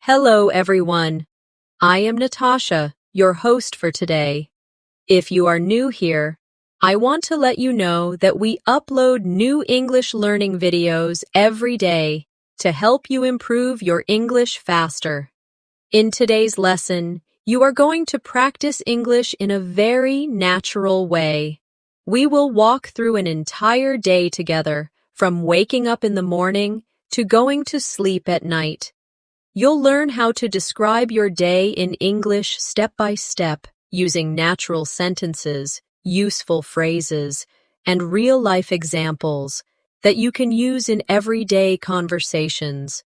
Hello, everyone. I am Natasha, your host for today. If you are new here, I want to let you know that we upload new English learning videos every day to help you improve your English faster. In today's lesson, you are going to practice English in a very natural way. We will walk through an entire day together, from waking up in the morning to going to sleep at night. You'll learn how to describe your day in English step by step using natural sentences, useful phrases, and real-life examples that you can use in everyday conversations.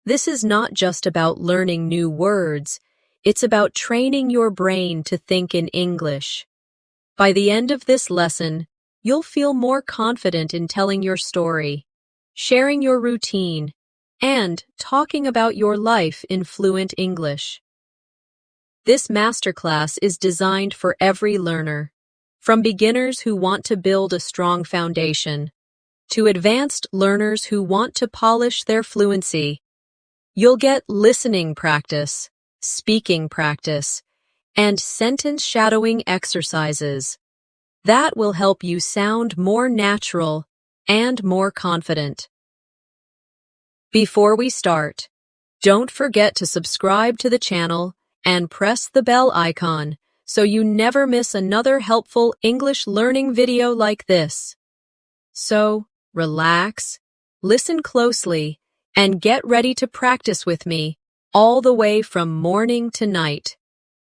This is not just about learning new words, it's about training your brain to think in English. By the end of this lesson, you'll feel more confident in telling your story, sharing your routine, and talking about your life in fluent English. This masterclass is designed for every learner, from beginners who want to build a strong foundation to advanced learners who want to polish their fluency. You'll get listening practice, speaking practice, and sentence shadowing exercises. That will help you sound more natural and more confident. Before we start, don't forget to subscribe to the channel and press the bell icon so you never miss another helpful English learning video like this. So, relax, listen closely, and get ready to practice with me all the way from morning to night.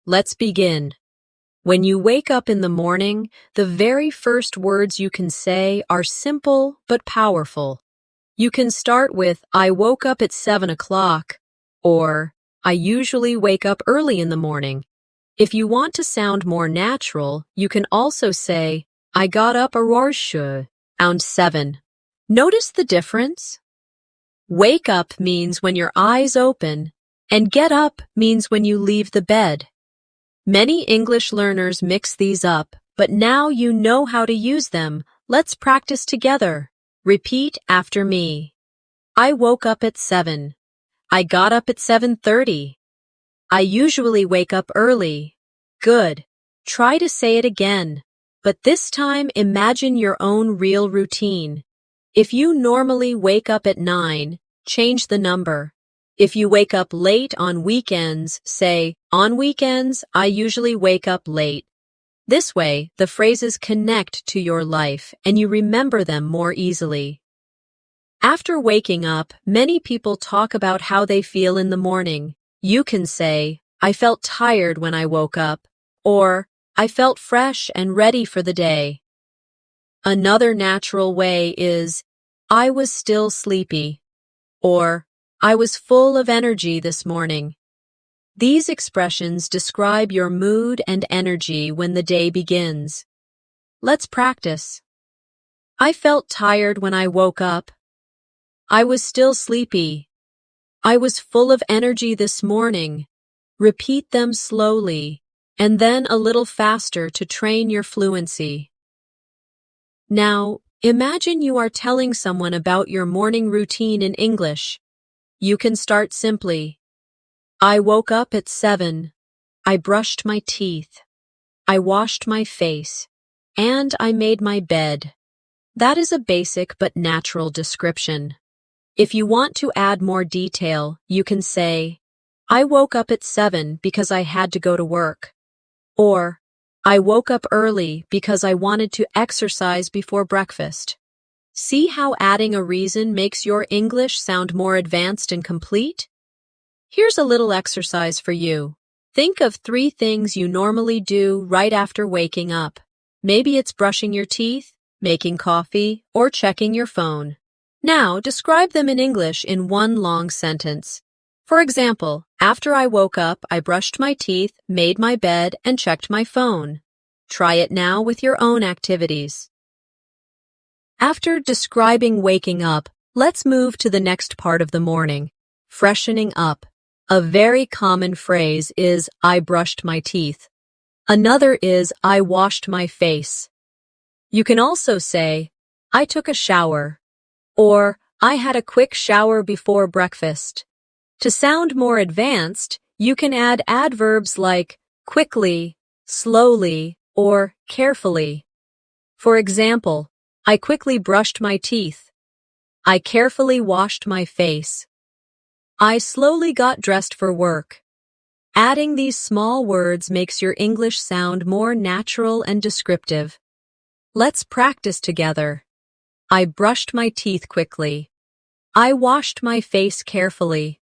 Let's begin. When you wake up in the morning, the very first words you can say are simple but powerful. You can start with, I woke up at 7 o'clock, or I usually wake up early in the morning. If you want to sound more natural, you can also say, I got up around 7. Notice the difference? Wake up means when your eyes open, and get up means when you leave the bed. Many English learners mix these up, but now you know how to use them. Let's practice together. Repeat after me. I woke up at 7. I got up at 7:30. I usually wake up early. Good. Try to say it again, but this time imagine your own real routine. If you normally wake up at 9, change the number. If you wake up late on weekends, say, on weekends, I usually wake up late. This way, the phrases connect to your life and you remember them more easily. After waking up, many people talk about how they feel in the morning. You can say, I felt tired when I woke up, or I felt fresh and ready for the day. Another natural way is, I was still sleepy, or I was full of energy this morning. These expressions describe your mood and energy when the day begins. Let's practice. I felt tired when I woke up. I was still sleepy. I was full of energy this morning. Repeat them slowly, and then a little faster to train your fluency. Now, imagine you are telling someone about your morning routine in English. You can start simply. I woke up at 7. I brushed my teeth. I washed my face. And I made my bed. That is a basic but natural description. If you want to add more detail, you can say, I woke up at 7 because I had to go to work. Or, I woke up early because I wanted to exercise before breakfast. See how adding a reason makes your English sound more advanced and complete? Here's a little exercise for you. Think of 3 things you normally do right after waking up. Maybe it's brushing your teeth, making coffee, or checking your phone. Now, describe them in English in one long sentence. For example, after I woke up, I brushed my teeth, made my bed, and checked my phone. Try it now with your own activities. After describing waking up, let's move to the next part of the morning, freshening up. A very common phrase is, I brushed my teeth. Another is, I washed my face. You can also say, I took a shower, or I had a quick shower before breakfast. To sound more advanced, you can add adverbs like quickly, slowly, or carefully. For example, I quickly brushed my teeth. I carefully washed my face. I slowly got dressed for work. Adding these small words makes your English sound more natural and descriptive. Let's practice together. I brushed my teeth quickly. I washed my face carefully.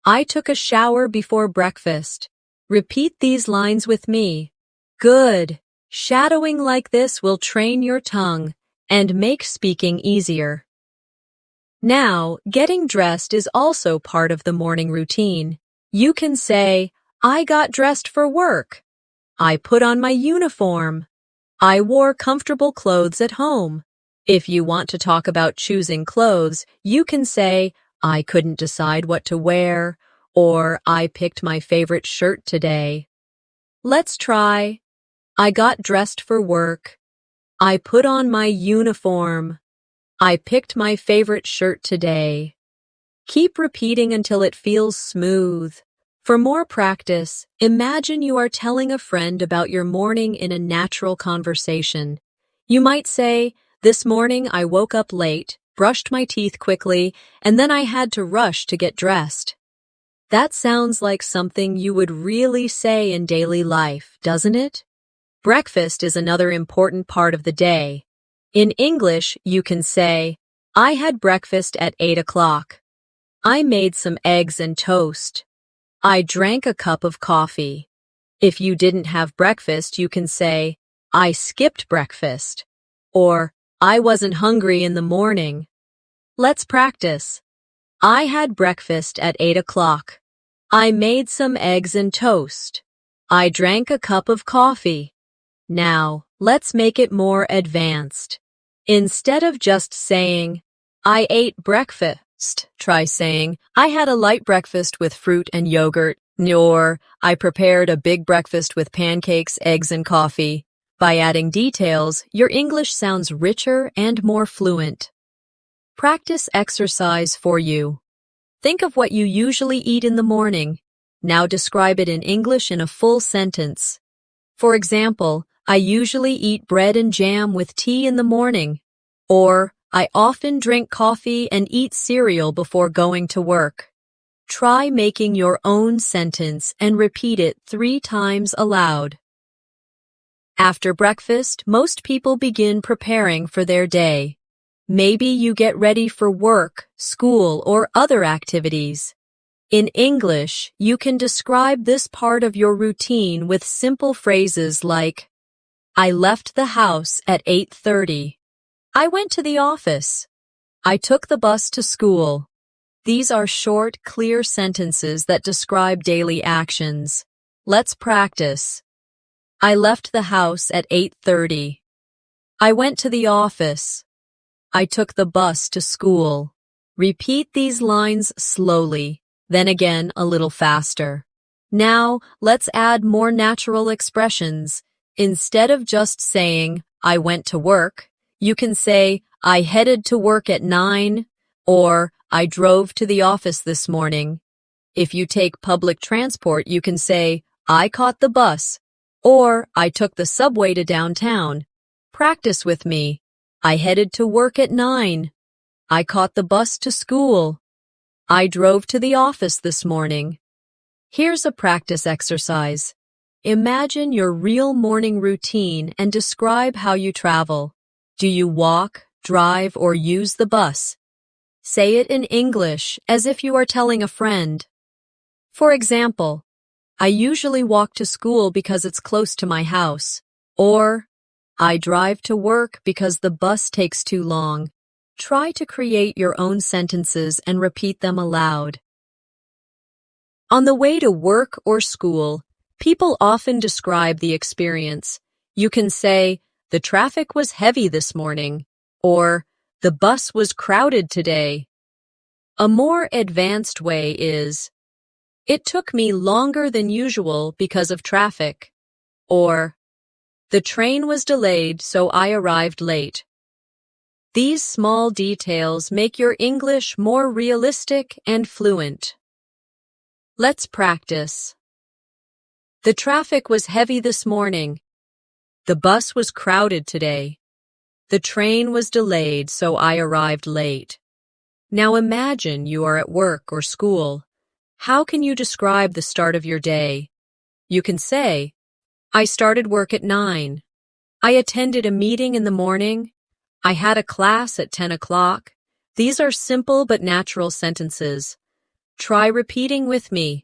I took a shower before breakfast. Repeat these lines with me. Good. Shadowing like this will train your tongue and make speaking easier. Now, getting dressed is also part of the morning routine. You can say, I got dressed for work. I put on my uniform. I wore comfortable clothes at home. If you want to talk about choosing clothes, you can say, I couldn't decide what to wear, or I picked my favorite shirt today. Let's try. I got dressed for work. I put on my uniform. I picked my favorite shirt today. Keep repeating until it feels smooth. For more practice, imagine you are telling a friend about your morning in a natural conversation. You might say, this morning I woke up late, brushed my teeth quickly, and then I had to rush to get dressed. That sounds like something you would really say in daily life, doesn't it? Breakfast is another important part of the day. In English, you can say, I had breakfast at 8 o'clock. I made some eggs and toast. I drank a cup of coffee. If you didn't have breakfast, you can say, I skipped breakfast. Or, I wasn't hungry in the morning. Let's practice. I had breakfast at 8 o'clock. I made some eggs and toast. I drank a cup of coffee. Now, let's make it more advanced. Instead of just saying, I ate breakfast, try saying, I had a light breakfast with fruit and yogurt, or I prepared a big breakfast with pancakes, eggs, and coffee. By adding details, your English sounds richer and more fluent. Practice exercise for you. Think of what you usually eat in the morning. Now describe it in English in a full sentence. For example, I usually eat bread and jam with tea in the morning. Or, I often drink coffee and eat cereal before going to work. Try making your own sentence and repeat it 3 times aloud. After breakfast, most people begin preparing for their day. Maybe you get ready for work, school, or other activities. In English, you can describe this part of your routine with simple phrases like, I left the house at 8:30. I went to the office. I took the bus to school. These are short, clear sentences that describe daily actions. Let's practice. I left the house at 8:30. I went to the office. I took the bus to school. Repeat these lines slowly, then again a little faster. Now, let's add more natural expressions. Instead of just saying, I went to work, you can say, I headed to work at 9, or I drove to the office this morning. If you take public transport, you can say, I caught the bus, or I took the subway to downtown. Practice with me. I headed to work at 9. I caught the bus to school. I drove to the office this morning. Here's a practice exercise. Imagine your real morning routine and describe how you travel. Do you walk, drive, or use the bus? Say it in English as if you are telling a friend. For example, I usually walk to school because it's close to my house. Or, I drive to work because the bus takes too long. Try to create your own sentences and repeat them aloud. On the way to work or school, people often describe the experience. You can say, the traffic was heavy this morning, or the bus was crowded today. A more advanced way is, it took me longer than usual because of traffic, or the train was delayed so I arrived late. These small details make your English more realistic and fluent. Let's practice. The traffic was heavy this morning. The bus was crowded today. The train was delayed, so I arrived late. Now imagine you are at work or school. How can you describe the start of your day? You can say, I started work at 9. I attended a meeting in the morning. I had a class at 10 o'clock. These are simple but natural sentences. Try repeating with me.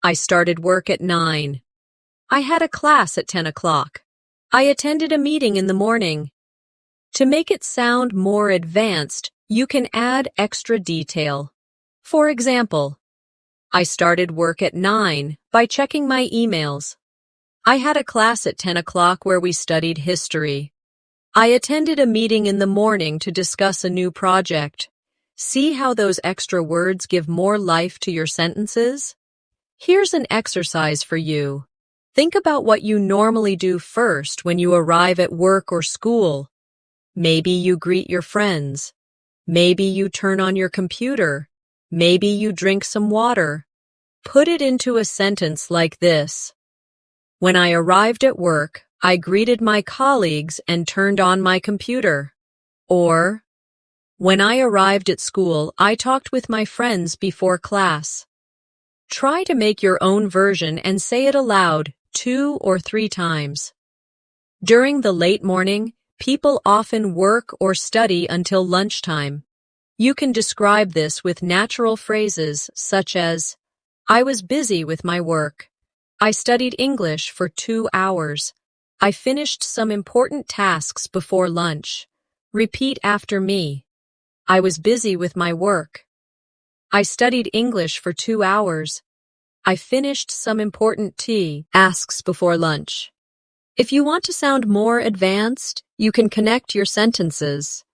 I started work at 9. I had a class at 10 o'clock. I attended a meeting in the morning. To make it sound more advanced, you can add extra detail. For example, I started work at 9 by checking my emails. I had a class at 10 o'clock where we studied history. I attended a meeting in the morning to discuss a new project. See how those extra words give more life to your sentences? Here's an exercise for you. Think about what you normally do first when you arrive at work or school. Maybe you greet your friends. Maybe you turn on your computer. Maybe you drink some water. Put it into a sentence like this. When I arrived at work, I greeted my colleagues and turned on my computer. Or, when I arrived at school, I talked with my friends before class. Try to make your own version and say it aloud 2 or 3 times. During the late morning, people often work or study until lunchtime. You can describe this with natural phrases such as, I was busy with my work. I studied English for 2 hours. I finished some important tasks before lunch. Repeat after me. I was busy with my work. I studied English for 2 hours. I finished some important tasks before lunch. If you want to sound more advanced, you can connect your sentences.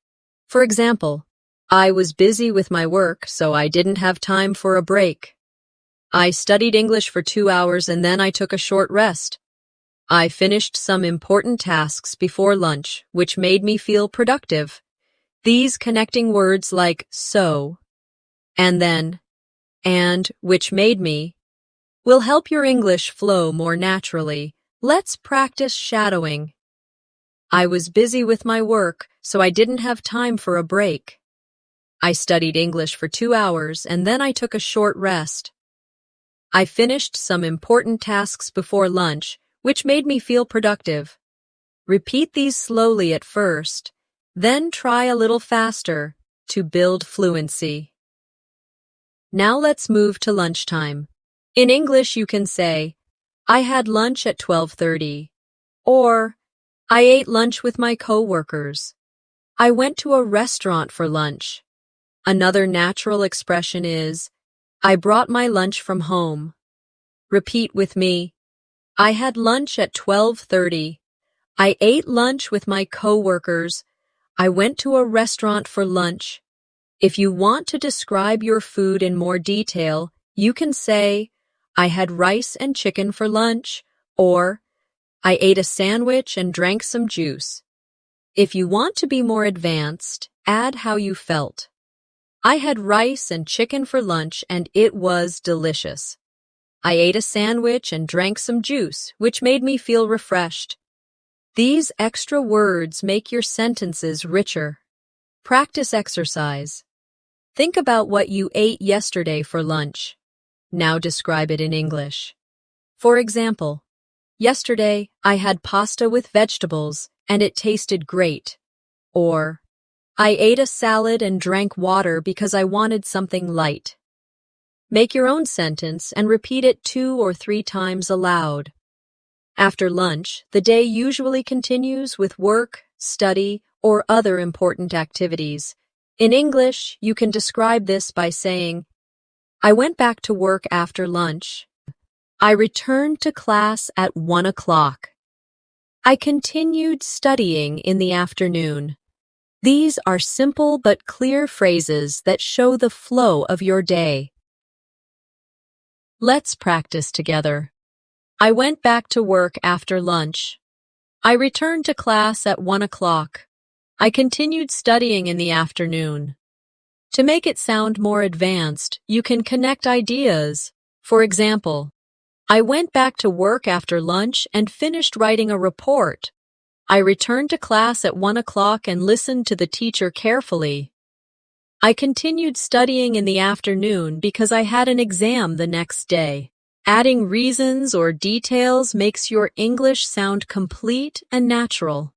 For example, I was busy with my work, so I didn't have time for a break. I studied English for 2 hours and then I took a short rest. I finished some important tasks before lunch, which made me feel productive. These connecting words like so, and then, and, which made me, will help your English flow more naturally. Let's practice shadowing. I was busy with my work, so I didn't have time for a break. I studied English for 2 hours and then I took a short rest. I finished some important tasks before lunch, which made me feel productive. Repeat these slowly at first, then try a little faster to build fluency. Now let's move to lunchtime. In English, you can say, I had lunch at 12:30, or I ate lunch with my coworkers. I went to a restaurant for lunch. Another natural expression is, I brought my lunch from home. Repeat with me. I had lunch at 12:30. I ate lunch with my coworkers. I went to a restaurant for lunch. If you want to describe your food in more detail, you can say, I had rice and chicken for lunch, or I ate a sandwich and drank some juice. If you want to be more advanced, add how you felt. I had rice and chicken for lunch and it was delicious. I ate a sandwich and drank some juice, which made me feel refreshed. These extra words make your sentences richer. Practice exercise. Think about what you ate yesterday for lunch. Now describe it in English. For example, yesterday I had pasta with vegetables and it tasted great. Or, I ate a salad and drank water because I wanted something light. Make your own sentence and repeat it 2 or 3 times aloud. After lunch, the day usually continues with work, study, or other important activities. In English, you can describe this by saying, I went back to work after lunch. I returned to class at 1 o'clock. I continued studying in the afternoon. These are simple but clear phrases that show the flow of your day. Let's practice together. I went back to work after lunch. I returned to class at 1 o'clock. I continued studying in the afternoon. To make it sound more advanced, you can connect ideas. For example, I went back to work after lunch and finished writing a report. I returned to class at 1 o'clock and listened to the teacher carefully. I continued studying in the afternoon because I had an exam the next day. Adding reasons or details makes your English sound complete and natural.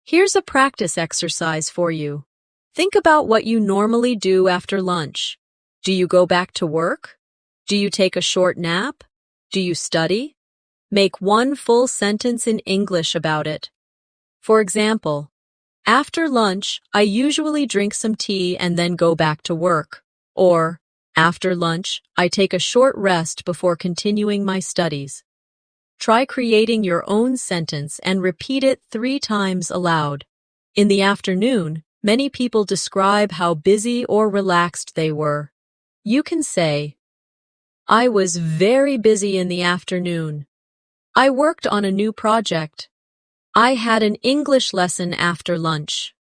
Here's a practice exercise for you. Think about what you normally do after lunch. Do you go back to work? Do you take a short nap? Do you study? Make one full sentence in English about it. For example, after lunch, I usually drink some tea and then go back to work. Or, after lunch, I take a short rest before continuing my studies. Try creating your own sentence and repeat it 3 times aloud. In the afternoon, many people describe how busy or relaxed they were. You can say, I was very busy in the afternoon. I worked on a new project. I had an English lesson after lunch.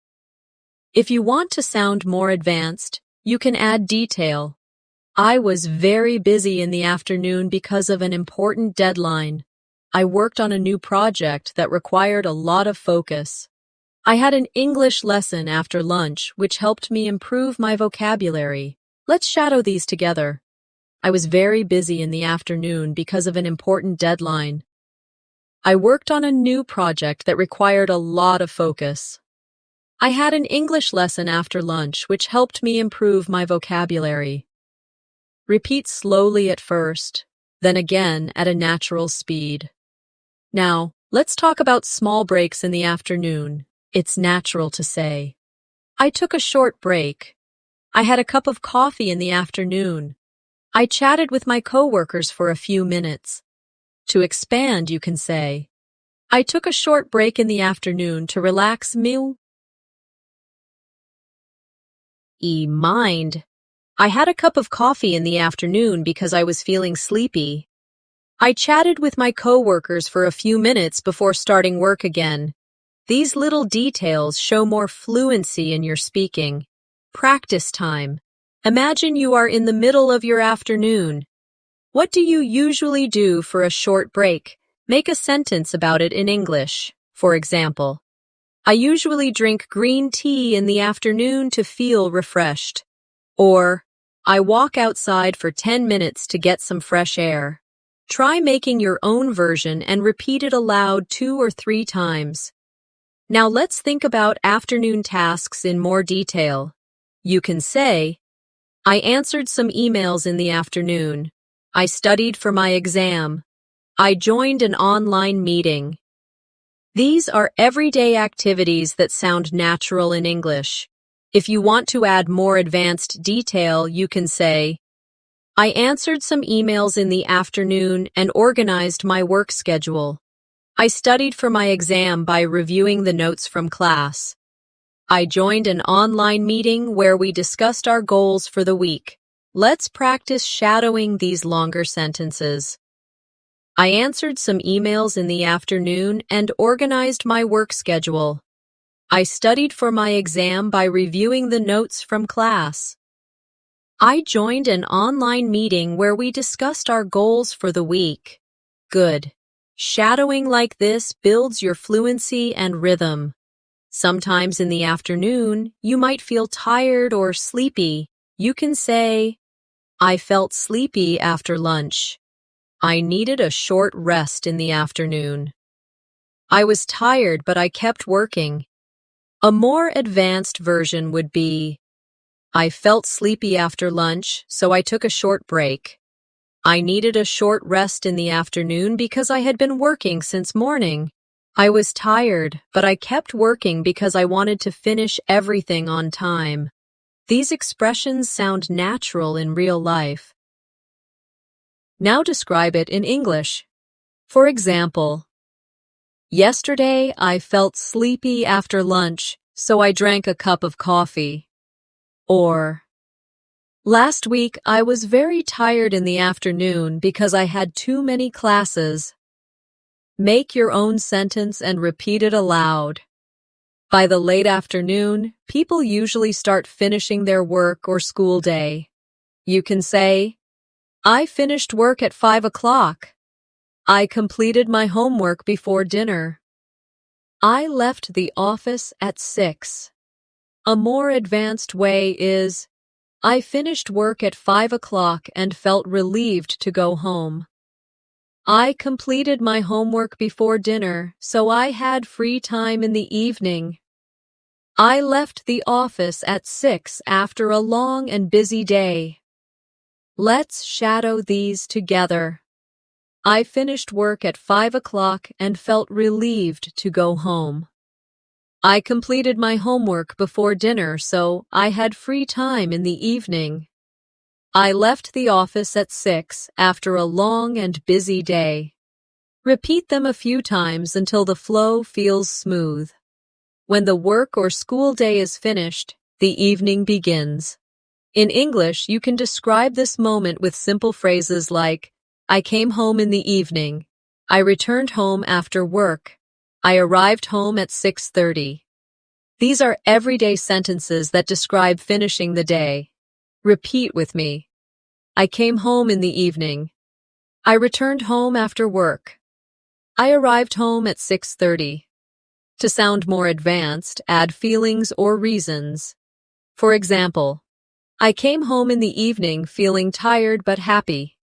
If you want to sound more advanced, you can add detail. I was very busy in the afternoon because of an important deadline. I worked on a new project that required a lot of focus. I had an English lesson after lunch, which helped me improve my vocabulary. Let's shadow these together. I was very busy in the afternoon because of an important deadline. I worked on a new project that required a lot of focus. I had an English lesson after lunch, which helped me improve my vocabulary. Repeat slowly at first, then again at a natural speed. Now, let's talk about small breaks in the afternoon. It's natural to say, I took a short break. I had a cup of coffee in the afternoon. I chatted with my coworkers for a few minutes. To expand, you can say, I took a short break in the afternoon to relax me. Mind. I had a cup of coffee in the afternoon because I was feeling sleepy. I chatted with my coworkers for a few minutes before starting work again. These little details show more fluency in your speaking. Practice time. Imagine you are in the middle of your afternoon. What do you usually do for a short break? Make a sentence about it in English. For example, I usually drink green tea in the afternoon to feel refreshed. Or, I walk outside for 10 minutes to get some fresh air. Try making your own version and repeat it aloud 2 or 3 times. Now let's think about afternoon tasks in more detail. You can say, I answered some emails in the afternoon. I studied for my exam. I joined an online meeting. These are everyday activities that sound natural in English. If you want to add more advanced detail, you can say, I answered some emails in the afternoon and organized my work schedule. I studied for my exam by reviewing the notes from class. I joined an online meeting where we discussed our goals for the week. Let's practice shadowing these longer sentences. I answered some emails in the afternoon and organized my work schedule. I studied for my exam by reviewing the notes from class. I joined an online meeting where we discussed our goals for the week. Good. Shadowing like this builds your fluency and rhythm. Sometimes in the afternoon, you might feel tired or sleepy. You can say, I felt sleepy after lunch. I needed a short rest in the afternoon. I was tired, but I kept working. A more advanced version would be, I felt sleepy after lunch, so I took a short break. I needed a short rest in the afternoon because I had been working since morning. I was tired, but I kept working because I wanted to finish everything on time. These expressions sound natural in real life. Now describe it in English. For example, yesterday I felt sleepy after lunch, so I drank a cup of coffee. Or, last week I was very tired in the afternoon because I had too many classes. Make your own sentence and repeat it aloud. By the late afternoon, people usually start finishing their work or school day. You can say, I finished work at 5 o'clock. I completed my homework before dinner. I left the office at 6. A more advanced way is, I finished work at 5 o'clock and felt relieved to go home. I completed my homework before dinner, so I had free time in the evening. I left the office at 6 after a long and busy day. Let's shadow these together. I finished work at 5 o'clock and felt relieved to go home. I completed my homework before dinner, so I had free time in the evening. I left the office at 6 after a long and busy day. Repeat them a few times until the flow feels smooth. When the work or school day is finished, the evening begins. In English, you can describe this moment with simple phrases like, I came home in the evening. I returned home after work. I arrived home at 6:30. These are everyday sentences that describe finishing the day. Repeat with me. I came home in the evening. I returned home after work. I arrived home at 6:30. To sound more advanced, add feelings or reasons. For example, I came home in the evening feeling tired but happy.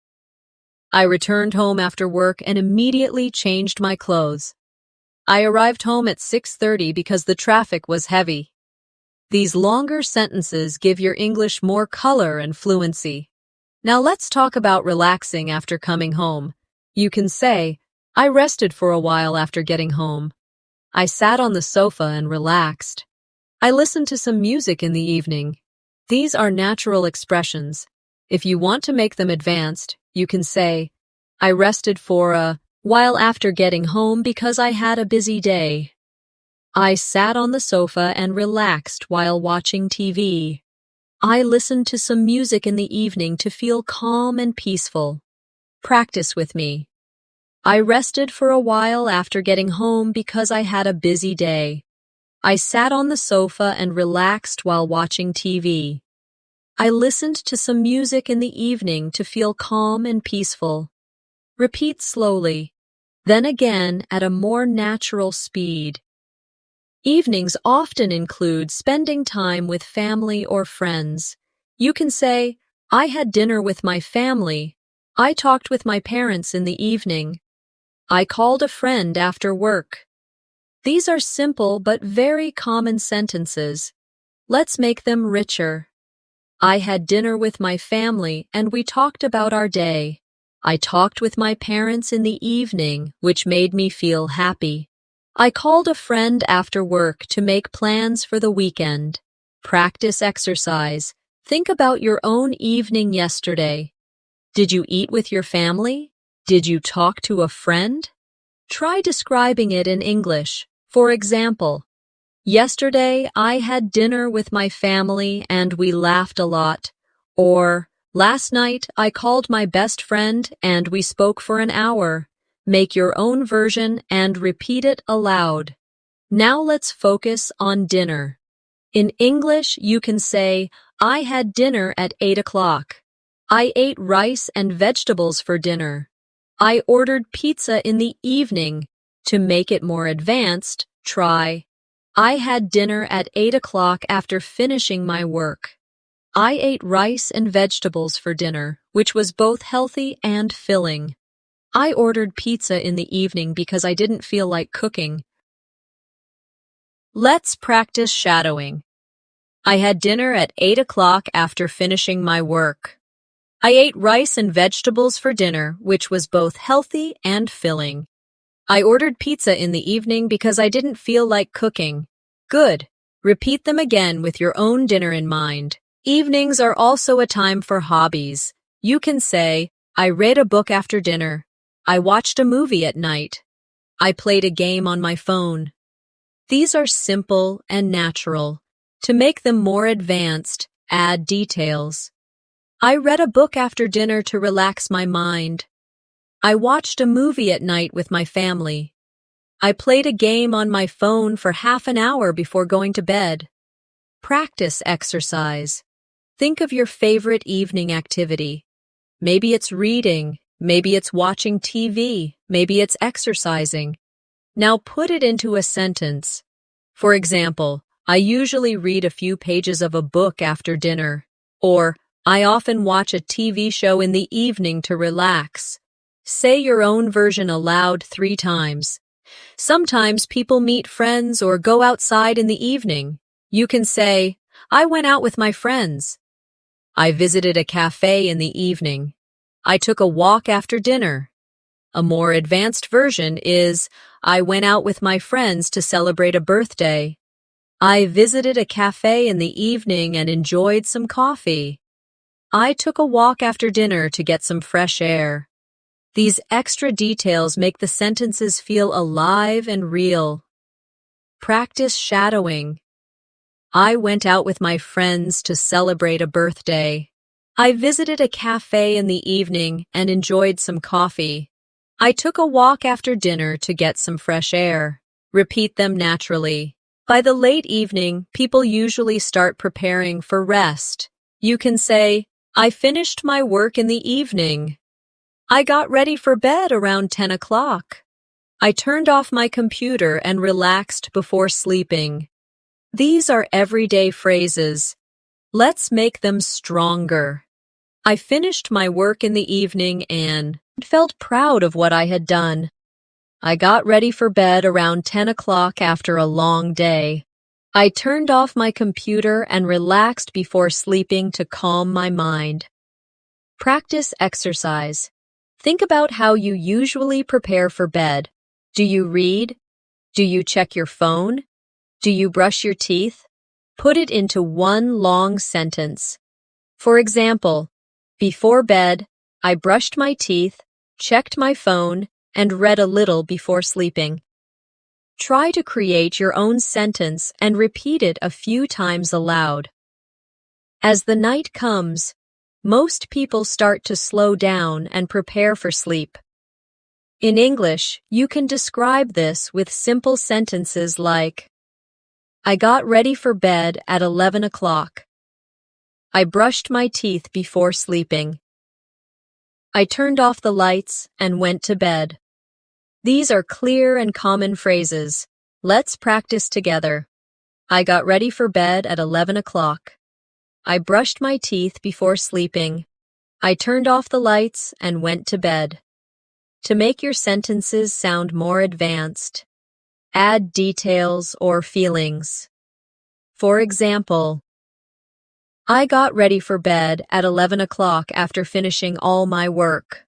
I returned home after work and immediately changed my clothes. I arrived home at 6:30 because the traffic was heavy. These longer sentences give your English more color and fluency. Now let's talk about relaxing after coming home. You can say, I rested for a while after getting home. I sat on the sofa and relaxed. I listened to some music in the evening. These are natural expressions. If you want to make them advanced, you can say, I rested for a while after getting home because I had a busy day. I sat on the sofa and relaxed while watching TV. I listened to some music in the evening to feel calm and peaceful. Practice with me. I rested for a while after getting home because I had a busy day. I sat on the sofa and relaxed while watching TV. I listened to some music in the evening to feel calm and peaceful. Repeat slowly, then again at a more natural speed. Evenings often include spending time with family or friends. You can say, I had dinner with my family. I talked with my parents in the evening. I called a friend after work. These are simple but very common sentences. Let's make them richer. I had dinner with my family and we talked about our day. I talked with my parents in the evening, which made me feel happy. I called a friend after work to make plans for the weekend. Practice exercise. Think about your own evening yesterday. Did you eat with your family? Did you talk to a friend? Try describing it in English. For example, yesterday I had dinner with my family and we laughed a lot. Or, last night I called my best friend and we spoke for an hour. Make your own version and repeat it aloud. Now let's focus on dinner. In English, you can say, I had dinner at 8 o'clock. I ate rice and vegetables for dinner. I ordered pizza in the evening. To make it more advanced, try, I had dinner at 8 o'clock after finishing my work. I ate rice and vegetables for dinner, which was both healthy and filling. I ordered pizza in the evening because I didn't feel like cooking. Let's practice shadowing. I had dinner at 8 o'clock after finishing my work. I ate rice and vegetables for dinner, which was both healthy and filling. I ordered pizza in the evening because I didn't feel like cooking. Good. Repeat them again with your own dinner in mind. Evenings are also a time for hobbies. You can say, I read a book after dinner. I watched a movie at night. I played a game on my phone. These are simple and natural. To make them more advanced, add details. I read a book after dinner to relax my mind. I watched a movie at night with my family. I played a game on my phone for half an hour before going to bed. Practice exercise. Think of your favorite evening activity. Maybe it's reading. Maybe it's watching TV. Maybe it's exercising. Now put it into a sentence. For example, I usually read a few pages of a book after dinner. Or, I often watch a TV show in the evening to relax. Say your own version aloud 3 times. Sometimes people meet friends or go outside in the evening. You can say, I went out with my friends. I visited a cafe in the evening. I took a walk after dinner. A more advanced version is, I went out with my friends to celebrate a birthday. I visited a cafe in the evening and enjoyed some coffee. I took a walk after dinner to get some fresh air. These extra details make the sentences feel alive and real. Practice shadowing. I went out with my friends to celebrate a birthday. I visited a cafe in the evening and enjoyed some coffee. I took a walk after dinner to get some fresh air. Repeat them naturally. By the late evening, people usually start preparing for rest. You can say, I finished my work in the evening. I got ready for bed around 10 o'clock. I turned off my computer and relaxed before sleeping. These are everyday phrases. Let's make them stronger. I finished my work in the evening and felt proud of what I had done. I got ready for bed around 10 o'clock after a long day. I turned off my computer and relaxed before sleeping to calm my mind. Practice exercise. Think about how you usually prepare for bed. Do you read? Do you check your phone? Do you brush your teeth? Put it into one long sentence. For example, before bed, I brushed my teeth, checked my phone, and read a little before sleeping. Try to create your own sentence and repeat it a few times aloud. As the night comes, most people start to slow down and prepare for sleep. In English, you can describe this with simple sentences like, I got ready for bed at 11 o'clock. I brushed my teeth before sleeping. I turned off the lights and went to bed. These are clear and common phrases. Let's practice together. I got ready for bed at 11 o'clock. I brushed my teeth before sleeping. I turned off the lights and went to bed. To make your sentences sound more advanced, add details or feelings. For example, I got ready for bed at 11 o'clock after finishing all my work.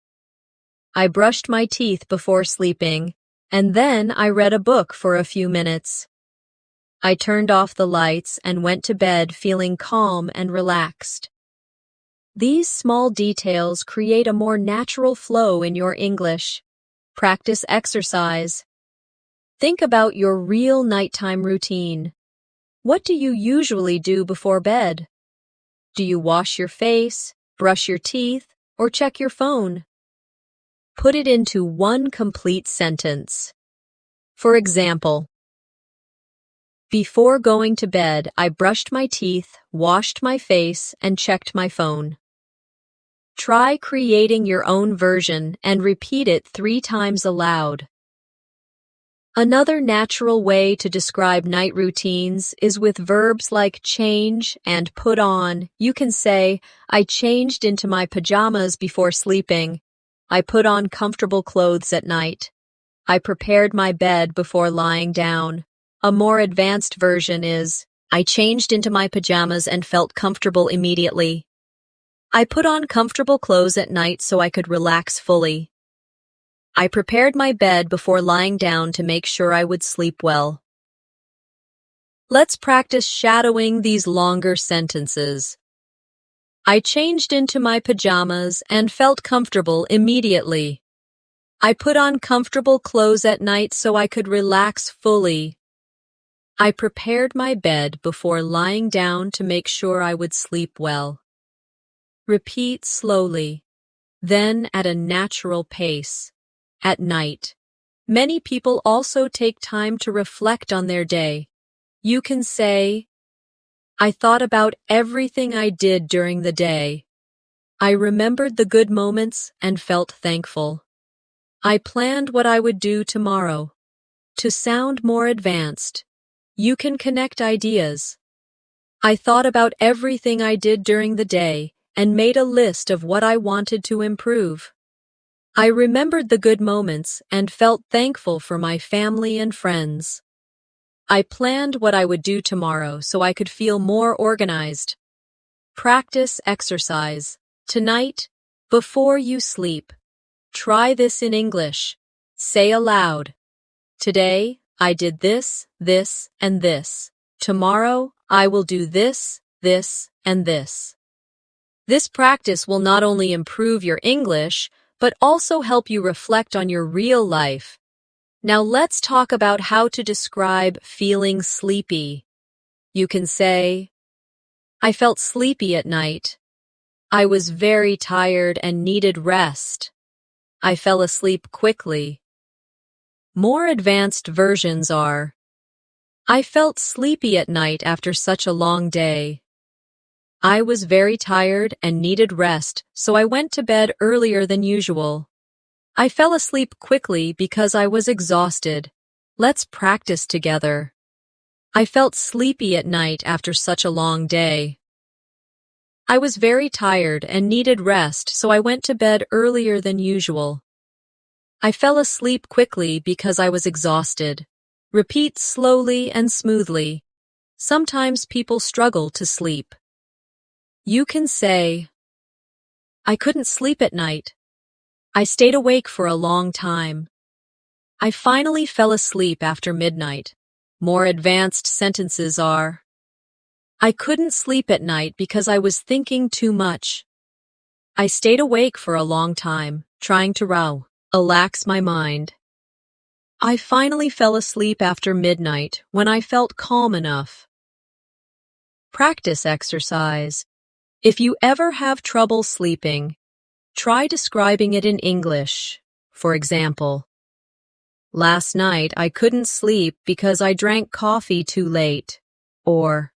I brushed my teeth before sleeping, and then I read a book for a few minutes. I turned off the lights and went to bed feeling calm and relaxed. These small details create a more natural flow in your English. Practice exercise. Think about your real nighttime routine. What do you usually do before bed? Do you wash your face, brush your teeth, or check your phone? Put it into one complete sentence. For example, before going to bed, I brushed my teeth, washed my face, and checked my phone. Try creating your own version and repeat it 3 times aloud. Another natural way to describe night routines is with verbs like change and put on. You can say, I changed into my pajamas before sleeping. I put on comfortable clothes at night. I prepared my bed before lying down. A more advanced version is, I changed into my pajamas and felt comfortable immediately. I put on comfortable clothes at night so I could relax fully. I prepared my bed before lying down to make sure I would sleep well. Let's practice shadowing these longer sentences. I changed into my pajamas and felt comfortable immediately. I put on comfortable clothes at night so I could relax fully. I prepared my bed before lying down to make sure I would sleep well. Repeat slowly, then at a natural pace. At night, many people also take time to reflect on their day. You can say, I thought about everything I did during the day. I remembered the good moments and felt thankful. I planned what I would do tomorrow. To sound more advanced, you can connect ideas. I thought about everything I did during the day and made a list of what I wanted to improve. I remembered the good moments and felt thankful for my family and friends. I planned what I would do tomorrow so I could feel more organized. Practice exercise. Tonight, before you sleep, try this in English. Say aloud. Today, I did this, this, and this. Tomorrow, I will do this, this, and this. This practice will not only improve your English, but also help you reflect on your real life. Now let's talk about how to describe feeling sleepy. You can say, I felt sleepy at night. I was very tired and needed rest. I fell asleep quickly. More advanced versions are, I felt sleepy at night after such a long day. I was very tired and needed rest, so I went to bed earlier than usual. I fell asleep quickly because I was exhausted. Let's practice together. I felt sleepy at night after such a long day. I was very tired and needed rest, so I went to bed earlier than usual. I fell asleep quickly because I was exhausted. Repeat slowly and smoothly. Sometimes people struggle to sleep. You can say, I couldn't sleep at night. I stayed awake for a long time. I finally fell asleep after midnight. More advanced sentences are, I couldn't sleep at night because I was thinking too much. I stayed awake for a long time, trying to relax my mind. I finally fell asleep after midnight when I felt calm enough. Practice exercise. If you ever have trouble sleeping, try describing it in English. For example, last night I couldn't sleep because I drank coffee too late. Or,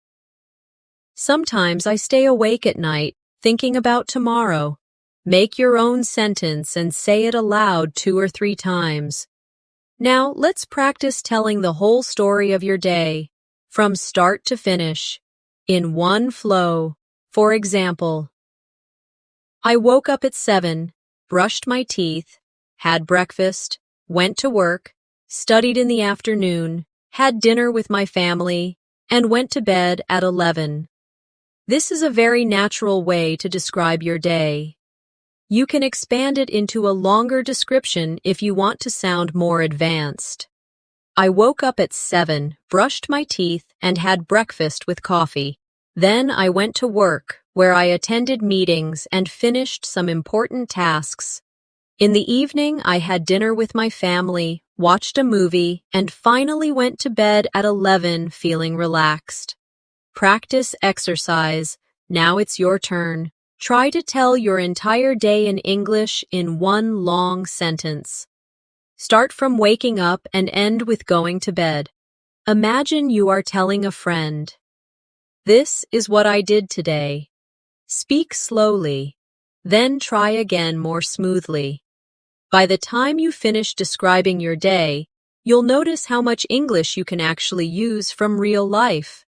sometimes I stay awake at night thinking about tomorrow. Make your own sentence and say it aloud 2 or 3 times. Now let's practice telling the whole story of your day, from start to finish, in one flow. For example, I woke up at 7, brushed my teeth, had breakfast, went to work, studied in the afternoon, had dinner with my family, and went to bed at 11. This is a very natural way to describe your day. You can expand it into a longer description if you want to sound more advanced. I woke up at 7, brushed my teeth, and had breakfast with coffee. Then I went to work, where I attended meetings and finished some important tasks. In the evening, I had dinner with my family, watched a movie, and finally went to bed at 11 feeling relaxed. Practice exercise. Now it's your turn. Try to tell your entire day in English in one long sentence. Start from waking up and end with going to bed. Imagine you are telling a friend, this is what I did today. Speak slowly, then try again more smoothly. By the time you finish describing your day, you'll notice how much English you can actually use from real life.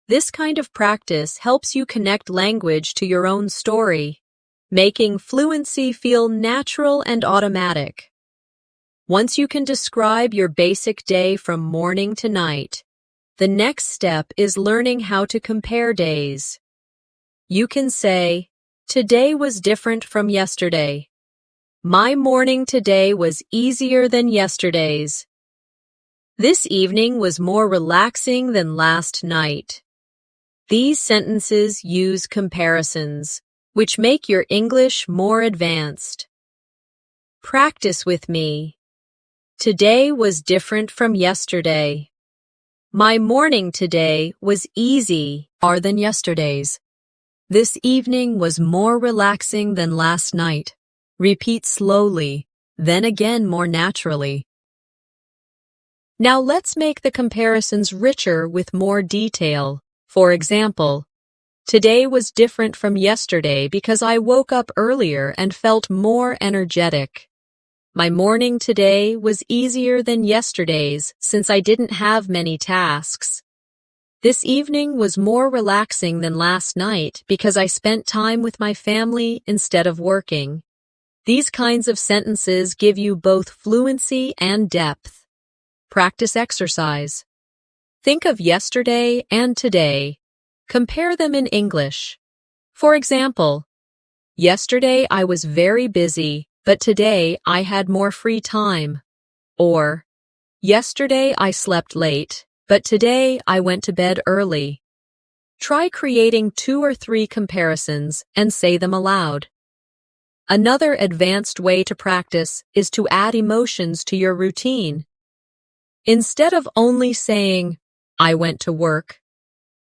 This kind of practice helps you connect language to your own story, making fluency feel natural and automatic. Once you can describe your basic day from morning to night, the next step is learning how to compare days. You can say, today was different from yesterday. My morning today was easier than yesterday's. This evening was more relaxing than last night. These sentences use comparisons, which make your English more advanced. Practice with me. Today was different from yesterday. My morning today was easier than yesterday's. This evening was more relaxing than last night. Repeat slowly, then again more naturally. Now let's make the comparisons richer with more detail. For example, Today was different from yesterday because I woke up earlier and felt more energetic. My morning today was easier than yesterday's since I didn't have many tasks. This evening was more relaxing than last night because I spent time with my family instead of working. These kinds of sentences give you both fluency and depth. Practice exercise. Think of yesterday and today. Compare them in English. For example, yesterday I was very busy, but today I had more free time. Or, yesterday I slept late, but today I went to bed early. Try creating 2 or 3 comparisons and say them aloud. Another advanced way to practice is to add emotions to your routine. Instead of only saying, I went to work,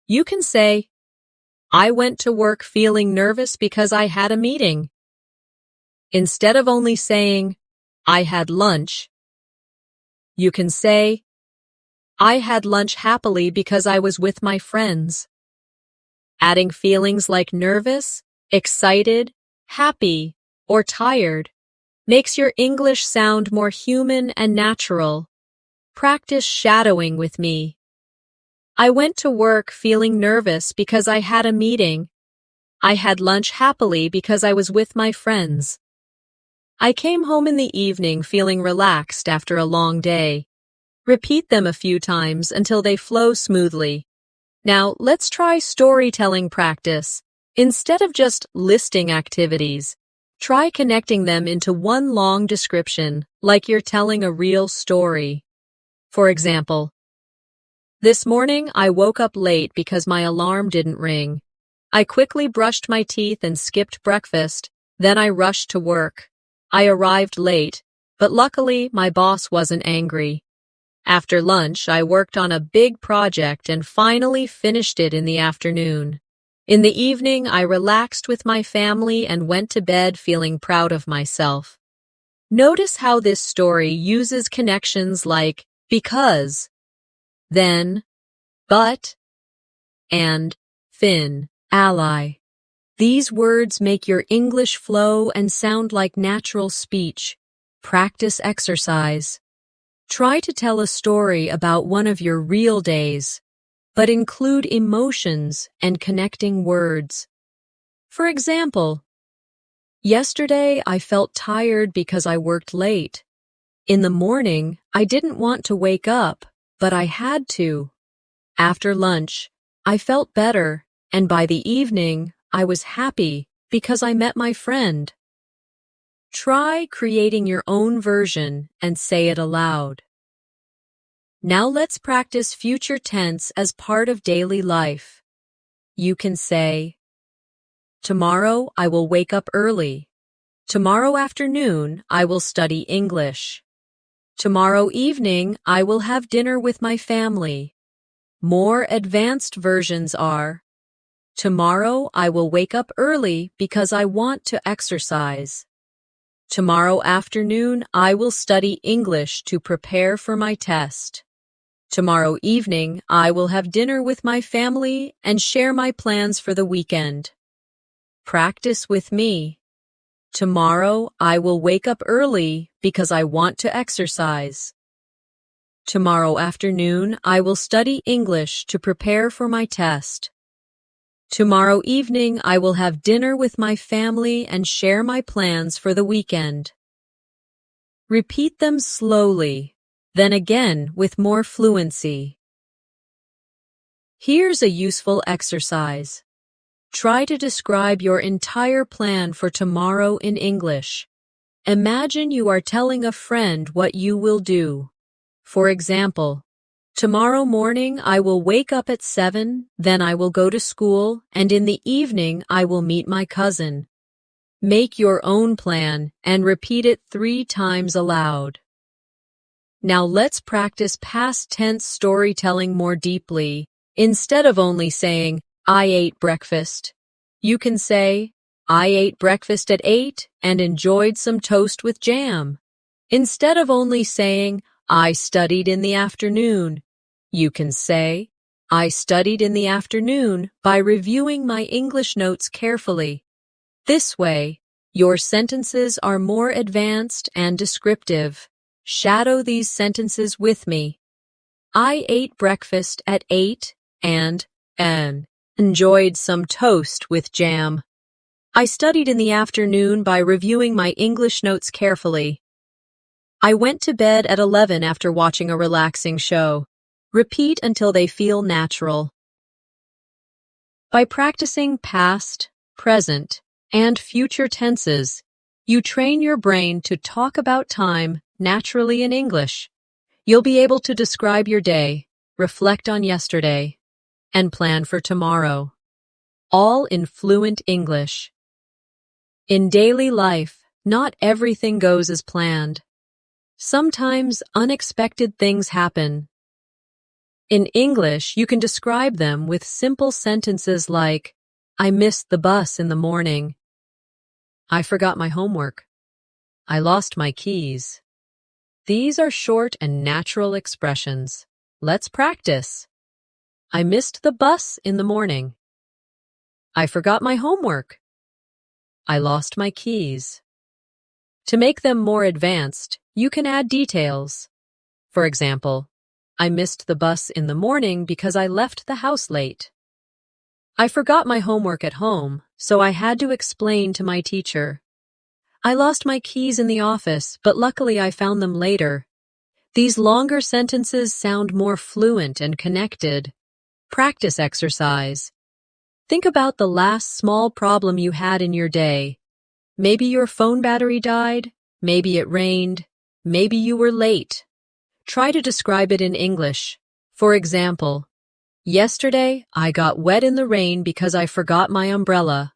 you can say, I went to work feeling nervous because I had a meeting. Instead of only saying, I had lunch, you can say, I had lunch happily because I was with my friends. Adding feelings like nervous, excited, happy, or tired makes your English sound more human and natural. Practice shadowing with me. I went to work feeling nervous because I had a meeting. I had lunch happily because I was with my friends. I came home in the evening feeling relaxed after a long day. Repeat them a few times until they flow smoothly. Now, let's try storytelling practice. Instead of just listing activities, try connecting them into one long description, like you're telling a real story. For example, this morning I woke up late because my alarm didn't ring. I quickly brushed my teeth and skipped breakfast, then I rushed to work. I arrived late, but luckily my boss wasn't angry. After lunch, I worked on a big project and finally finished it in the afternoon. In the evening, I relaxed with my family and went to bed feeling proud of myself. Notice how this story uses connections like because, then, but, and fin, ally. These words make your English flow and sound like natural speech. Practice exercise. Try to tell a story about one of your real days, but include emotions and connecting words. For example, yesterday I felt tired because I worked late. In the morning, I didn't want to wake up, but I had to. After lunch, I felt better, and by the evening, I was happy because I met my friend. Try creating your own version and say it aloud. Now let's practice future tense as part of daily life. You can say, tomorrow I will wake up early. Tomorrow afternoon I will study English. Tomorrow evening I will have dinner with my family. More advanced versions are, tomorrow I will wake up early because I want to exercise. Tomorrow afternoon, I will study English to prepare for my test. Tomorrow evening, I will have dinner with my family and share my plans for the weekend. Practice with me. Tomorrow, I will wake up early because I want to exercise. Tomorrow afternoon, I will study English to prepare for my test. Tomorrow evening, I will have dinner with my family and share my plans for the weekend. Repeat them slowly, then again with more fluency. Here's a useful exercise. Try to describe your entire plan for tomorrow in English. Imagine you are telling a friend what you will do. For example, tomorrow morning I will wake up at 7, then I will go to school, and in the evening I will meet my cousin. Make your own plan and repeat it 3 times aloud. Now let's practice past tense storytelling more deeply. Instead of only saying, I ate breakfast, you can say, I ate breakfast at 8 and enjoyed some toast with jam. Instead of only saying, I studied in the afternoon, you can say, I studied in the afternoon by reviewing my English notes carefully. This way, your sentences are more advanced and descriptive. Shadow these sentences with me. I ate breakfast at 8 and enjoyed some toast with jam. I studied in the afternoon by reviewing my English notes carefully. I went to bed at 11 after watching a relaxing show. Repeat until they feel natural. By practicing past, present, and future tenses, you train your brain to talk about time naturally in English. You'll be able to describe your day, reflect on yesterday, and plan for tomorrow, all in fluent English. In daily life, not everything goes as planned. Sometimes unexpected things happen. In English, you can describe them with simple sentences like, I missed the bus in the morning. I forgot my homework. I lost my keys. These are short and natural expressions. Let's practice. I missed the bus in the morning. I forgot my homework. I lost my keys. To make them more advanced, you can add details. For example, I missed the bus in the morning because I left the house late. I forgot my homework at home, so I had to explain to my teacher. I lost my keys in the office, but luckily I found them later. These longer sentences sound more fluent and connected. Practice exercise. Think about the last small problem you had in your day. Maybe your phone battery died, maybe it rained, maybe you were late. Try to describe it in English. For example, yesterday I got wet in the rain because I forgot my umbrella.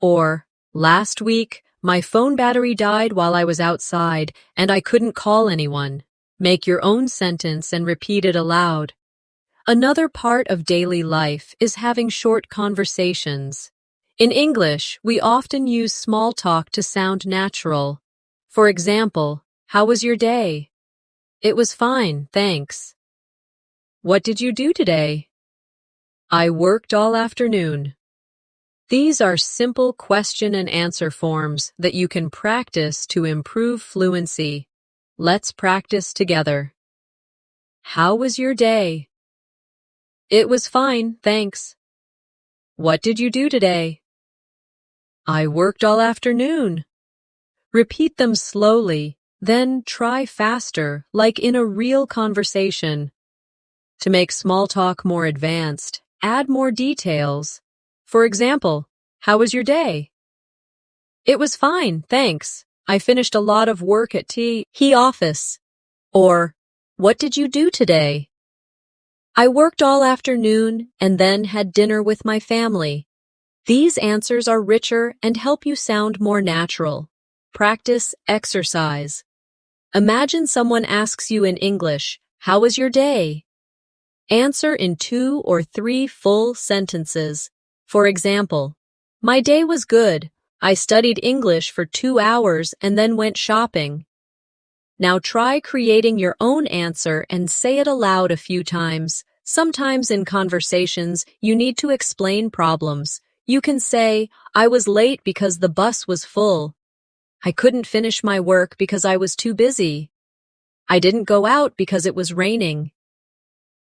Or, last week, my phone battery died while I was outside and I couldn't call anyone. Make your own sentence and repeat it aloud. Another part of daily life is having short conversations. In English, we often use small talk to sound natural. For example, how was your day? It was fine, thanks. What did you do today? I worked all afternoon. These are simple question and answer forms that you can practice to improve fluency. Let's practice together. How was your day? It was fine, thanks. What did you do today? I worked all afternoon. Repeat them slowly, then try faster, like in a real conversation. To make small talk more advanced, add more details. For example, how was your day? It was fine, thanks. I finished a lot of work at the office. Or, what did you do today? I worked all afternoon and then had dinner with my family. These answers are richer and help you sound more natural. Practice exercise. Imagine someone asks you in English, how was your day? Answer in 2 or 3 full sentences. For example, my day was good. I studied English for 2 hours and then went shopping. Now try creating your own answer and say it aloud a few times. Sometimes in conversations, you need to explain problems. You can say, I was late because the bus was full. I couldn't finish my work because I was too busy. I didn't go out because it was raining.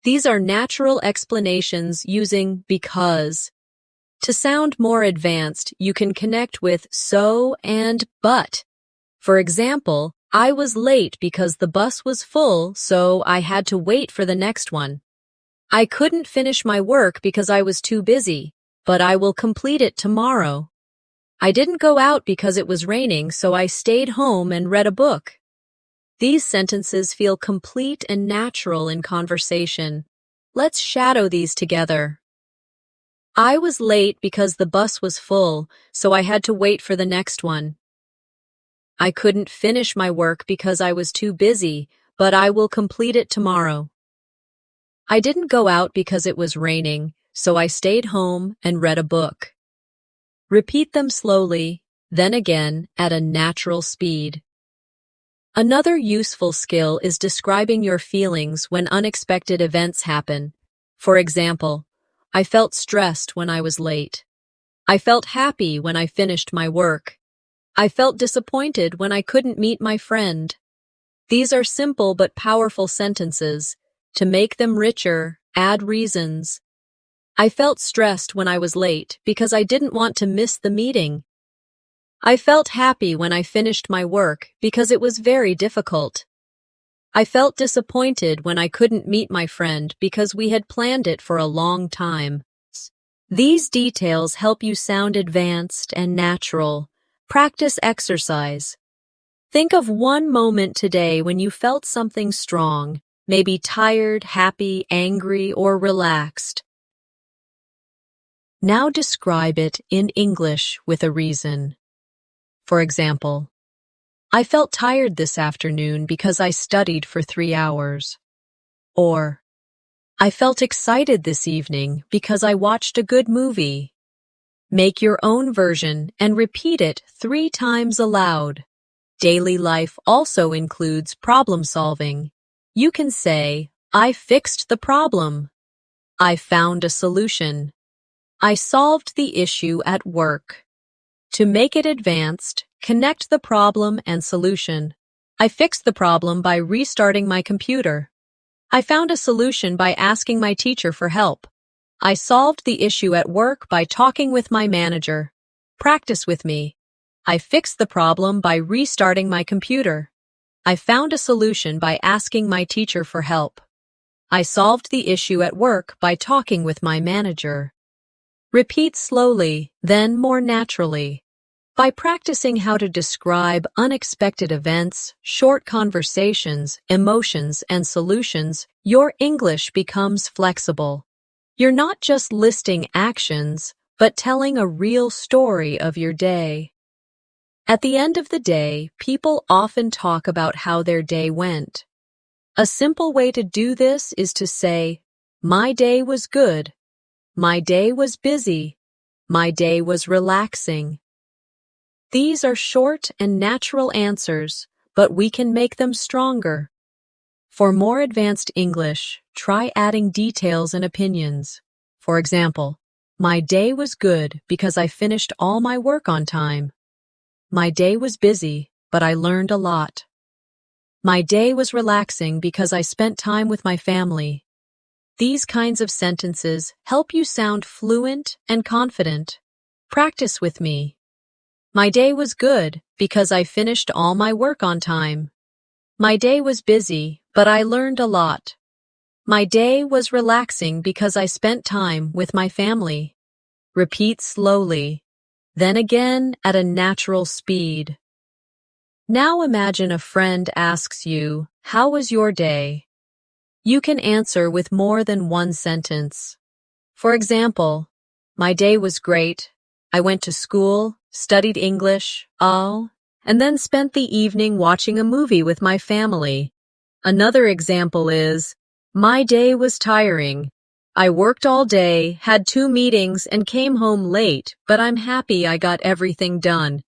These are natural explanations using because. To sound more advanced, you can connect with so and but. For example, I was late because the bus was full, so I had to wait for the next one. I couldn't finish my work because I was too busy, but I will complete it tomorrow. I didn't go out because it was raining, so I stayed home and read a book. These sentences feel complete and natural in conversation. Let's shadow these together. I was late because the bus was full, so I had to wait for the next one. I couldn't finish my work because I was too busy, but I will complete it tomorrow. I didn't go out because it was raining, so I stayed home and read a book. Repeat them slowly, then again at a natural speed. Another useful skill is describing your feelings when unexpected events happen. For example, I felt stressed when I was late. I felt happy when I finished my work. I felt disappointed when I couldn't meet my friend. These are simple but powerful sentences. To make them richer, add reasons. I felt stressed when I was late because I didn't want to miss the meeting. I felt happy when I finished my work because it was very difficult. I felt disappointed when I couldn't meet my friend because we had planned it for a long time. These details help you sound advanced and natural. Practice exercise. Think of one moment today when you felt something strong, maybe tired, happy, angry, or relaxed. Now describe it in English with a reason. For example, I felt tired this afternoon because I studied for 3 hours. Or, I felt excited this evening because I watched a good movie. Make your own version and repeat it 3 times aloud. Daily life also includes problem solving. You can say, I fixed the problem. I found a solution. I solved the issue at work. To make it advanced, connect the problem and solution. I fixed the problem by restarting my computer. I found a solution by asking my teacher for help. I solved the issue at work by talking with my manager. Practice with me. I fixed the problem by restarting my computer. I found a solution by asking my teacher for help. I solved the issue at work by talking with my manager. Repeat slowly, then more naturally. By practicing how to describe unexpected events, short conversations, emotions, and solutions, your English becomes flexible. You're not just listing actions, but telling a real story of your day. At the end of the day, people often talk about how their day went. A simple way to do this is to say, my day was good. My day was busy. My day was relaxing. These are short and natural answers, but we can make them stronger. For more advanced English, try adding details and opinions. For example, my day was good because I finished all my work on time. My day was busy, but I learned a lot. My day was relaxing because I spent time with my family. These kinds of sentences help you sound fluent and confident. Practice with me. My day was good because I finished all my work on time. My day was busy, but I learned a lot. My day was relaxing because I spent time with my family. Repeat slowly, then again at a natural speed. Now imagine a friend asks you, "How was your day?" You can answer with more than one sentence. For example, my day was great. I went to school, studied English, and then spent the evening watching a movie with my family. Another example is, my day was tiring. I worked all day, had 2 meetings, and came home late, but I'm happy I got everything done.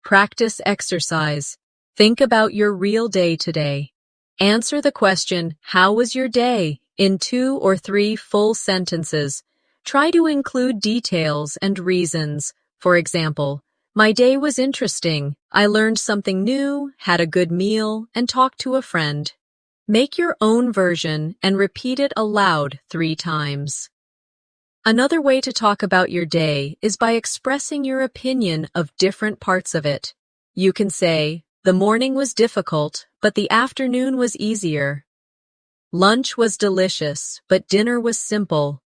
Practice exercise. Think about your real day today. Answer the question, "How was your day?" in 2 or 3 full sentences. Try to include details and reasons. For example, my day was interesting. I learned something new, had a good meal, and talked to a friend. Make your own version and repeat it aloud 3 times. Another way to talk about your day is by expressing your opinion of different parts of it. You can say, the morning was difficult, but the afternoon was easier. Lunch was delicious, but dinner was simple.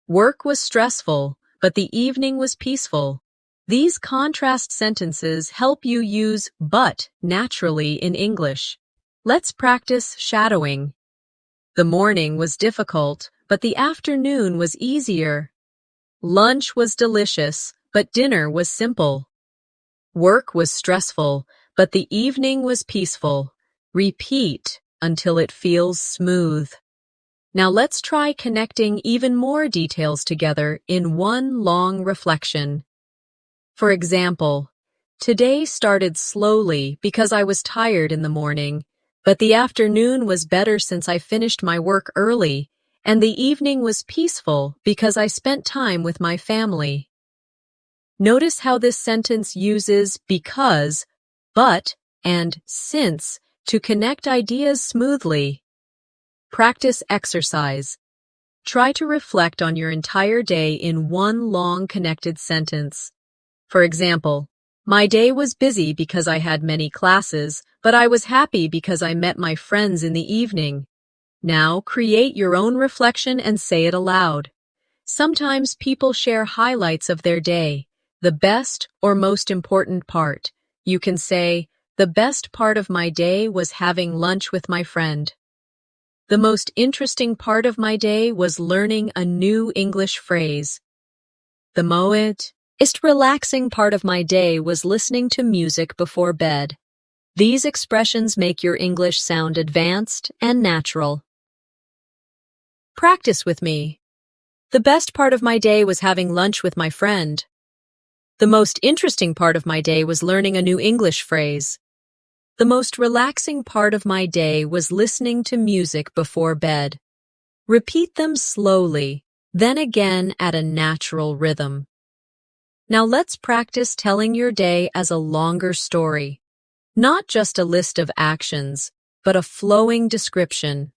Work was stressful, but the evening was peaceful. These contrast sentences help you use but naturally in English. Let's practice shadowing. The morning was difficult, but the afternoon was easier. Lunch was delicious, but dinner was simple. Work was stressful, but the evening was peaceful. Repeat until it feels smooth. Now let's try connecting even more details together in one long reflection. For example, today started slowly because I was tired in the morning, but the afternoon was better since I finished my work early, and the evening was peaceful because I spent time with my family. Notice how this sentence uses because, but, and since to connect ideas smoothly. Practice exercise. Try to reflect on your entire day in one long connected sentence. For example, my day was busy because I had many classes, but I was happy because I met my friends in the evening. Now, create your own reflection and say it aloud. Sometimes people share highlights of their day, the best or most important part. You can say, the best part of my day was having lunch with my friend. The most interesting part of my day was learning a new English phrase. The most relaxing part of my day was listening to music before bed. These expressions make your English sound advanced and natural. Practice with me. The best part of my day was having lunch with my friend. The most interesting part of my day was learning a new English phrase. The most relaxing part of my day was listening to music before bed. Repeat them slowly, then again at a natural rhythm. Now let's practice telling your day as a longer story. Not just a list of actions, but a flowing description.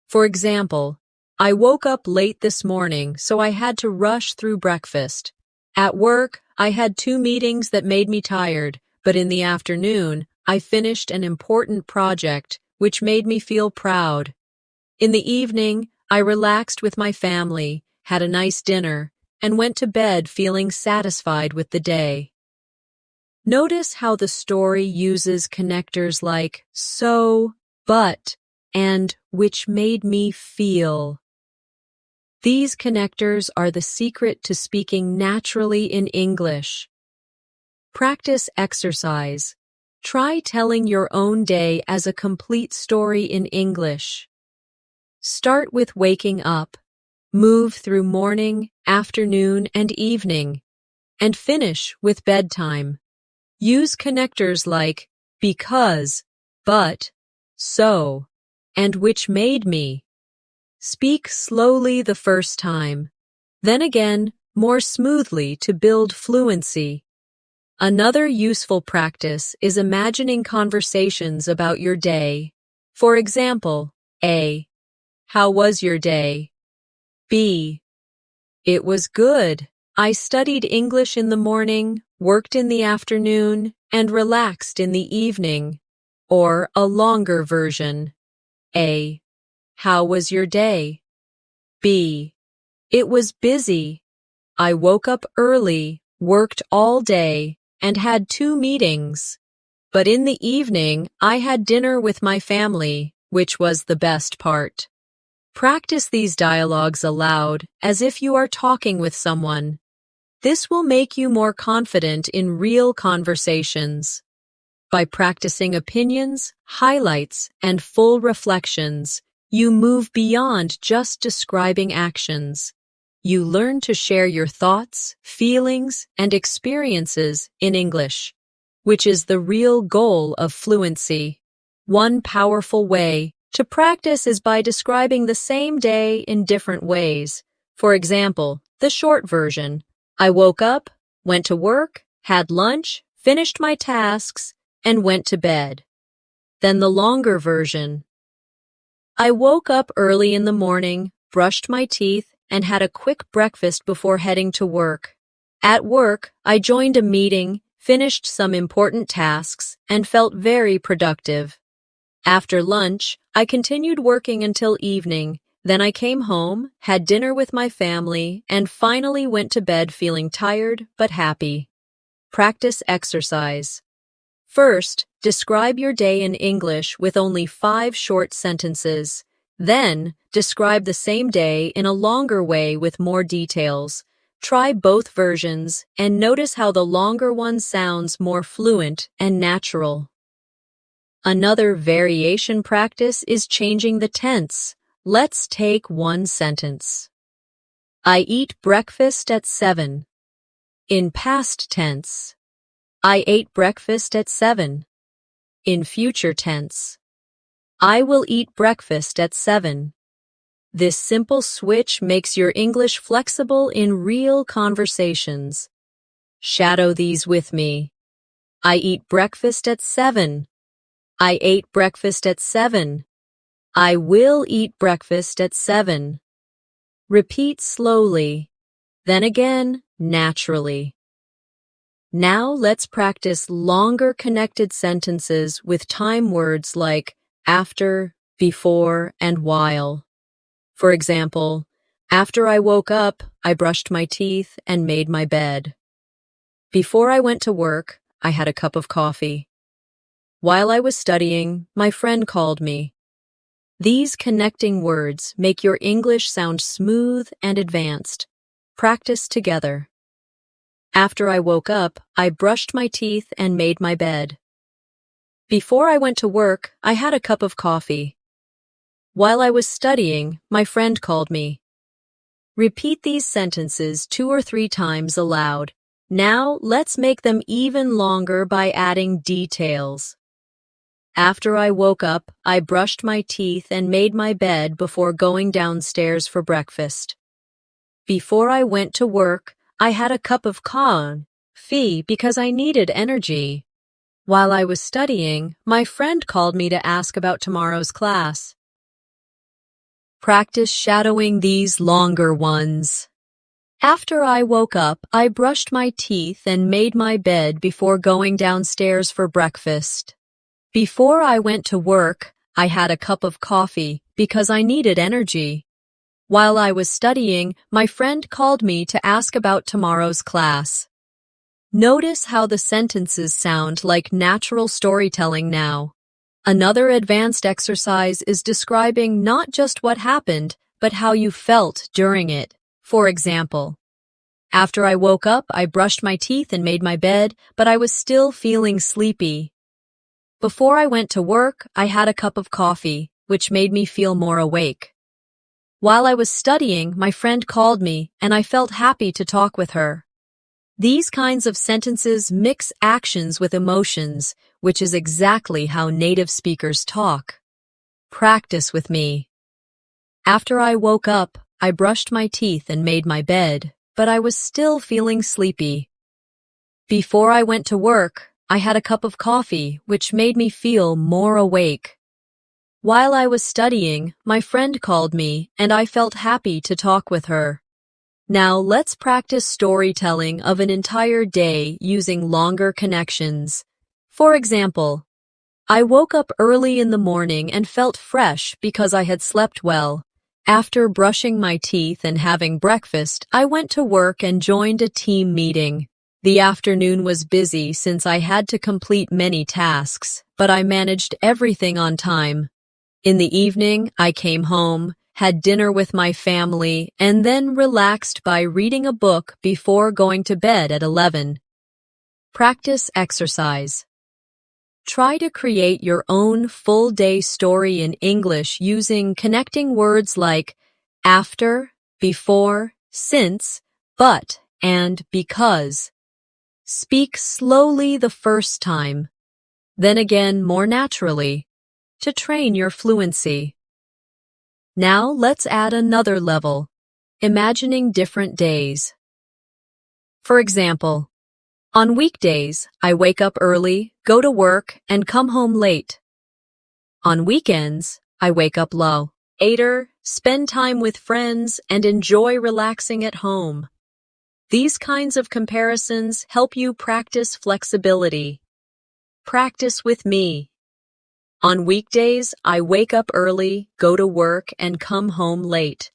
For example, I woke up late this morning, so I had to rush through breakfast. At work, I had 2 meetings that made me tired, but in the afternoon, I finished an important project, which made me feel proud. In the evening, I relaxed with my family, had a nice dinner, and went to bed feeling satisfied with the day. Notice how the story uses connectors like so, but, and which made me feel. These connectors are the secret to speaking naturally in English. Practice exercise. Try telling your own day as a complete story in English. Start with waking up, move through morning, afternoon, and evening, and finish with bedtime. Use connectors like because, but, so, and which made me. Speak slowly the first time, then again more smoothly to build fluency. Another useful practice is imagining conversations about your day. For example, A. How was your day? B. It was good. I studied English in the morning, worked in the afternoon, and relaxed in the evening. Or a longer version. A. How was your day? B. It was busy. I woke up early, worked all day, and had 2 meetings. But in the evening, I had dinner with my family, which was the best part. Practice these dialogues aloud, as if you are talking with someone. This will make you more confident in real conversations. By practicing opinions, highlights, and full reflections, you move beyond just describing actions. You learn to share your thoughts, feelings, and experiences in English, which is the real goal of fluency. One powerful way to practice is by describing the same day in different ways. For example, the short version. I woke up, went to work, had lunch, finished my tasks, and went to bed. Then the longer version. I woke up early in the morning, brushed my teeth, and had a quick breakfast before heading to work. At work, I joined a meeting, finished some important tasks, and felt very productive. After lunch, I continued working until evening. Then I came home, had dinner with my family, and finally went to bed feeling tired but happy. Practice exercise. First, describe your day in English with only 5 short sentences. Then, describe the same day in a longer way with more details. Try both versions and notice how the longer one sounds more fluent and natural. Another variation practice is changing the tense. Let's take one sentence. I eat breakfast at 7. In past tense. I ate breakfast at 7. In future tense. I will eat breakfast at 7. This simple switch makes your English flexible in real conversations. Shadow these with me. I eat breakfast at 7. I ate breakfast at 7. I will eat breakfast at 7. Repeat slowly, then again naturally. Now let's practice longer connected sentences with time words like after, before, and while. For example, after I woke up, I brushed my teeth and made my bed. Before I went to work, I had a cup of coffee. While I was studying, my friend called me. These connecting words make your English sound smooth and advanced. Practice together. After I woke up, I brushed my teeth and made my bed. Before I went to work, I had a cup of coffee. While I was studying, my friend called me. Repeat these sentences 2 or 3 times aloud. Now, let's make them even longer by adding details. After I woke up, I brushed my teeth and made my bed before going downstairs for breakfast. Before I went to work, I had a cup of coffee because I needed energy. While I was studying, my friend called me to ask about tomorrow's class. Practice shadowing these longer ones. After I woke up, I brushed my teeth and made my bed before going downstairs for breakfast. Before I went to work, I had a cup of coffee because I needed energy. While I was studying, my friend called me to ask about tomorrow's class. Notice how the sentences sound like natural storytelling now. Another advanced exercise is describing not just what happened, but how you felt during it. For example, after I woke up, I brushed my teeth and made my bed, but I was still feeling sleepy. Before I went to work, I had a cup of coffee, which made me feel more awake. While I was studying, my friend called me, and I felt happy to talk with her. These kinds of sentences mix actions with emotions, which is exactly how native speakers talk. Practice with me. After I woke up, I brushed my teeth and made my bed, but I was still feeling sleepy. Before I went to work, I had a cup of coffee, which made me feel more awake. While I was studying, my friend called me, and I felt happy to talk with her. Now let's practice storytelling of an entire day using longer connections. For example, I woke up early in the morning and felt fresh because I had slept well. After brushing my teeth and having breakfast, I went to work and joined a team meeting. The afternoon was busy since I had to complete many tasks, but I managed everything on time. In the evening, I came home, had dinner with my family, and then relaxed by reading a book before going to bed at 11. Practice exercise. Try to create your own full-day story in English using connecting words like after, before, since, but, and because. Speak slowly the first time, then again more naturally, to train your fluency. Now let's add another level, imagining different days. For example, on weekdays, I wake up early, go to work, and come home late. On weekends, I wake up later, spend time with friends, and enjoy relaxing at home. These kinds of comparisons help you practice flexibility. Practice with me. On weekdays, I wake up early, go to work, and come home late.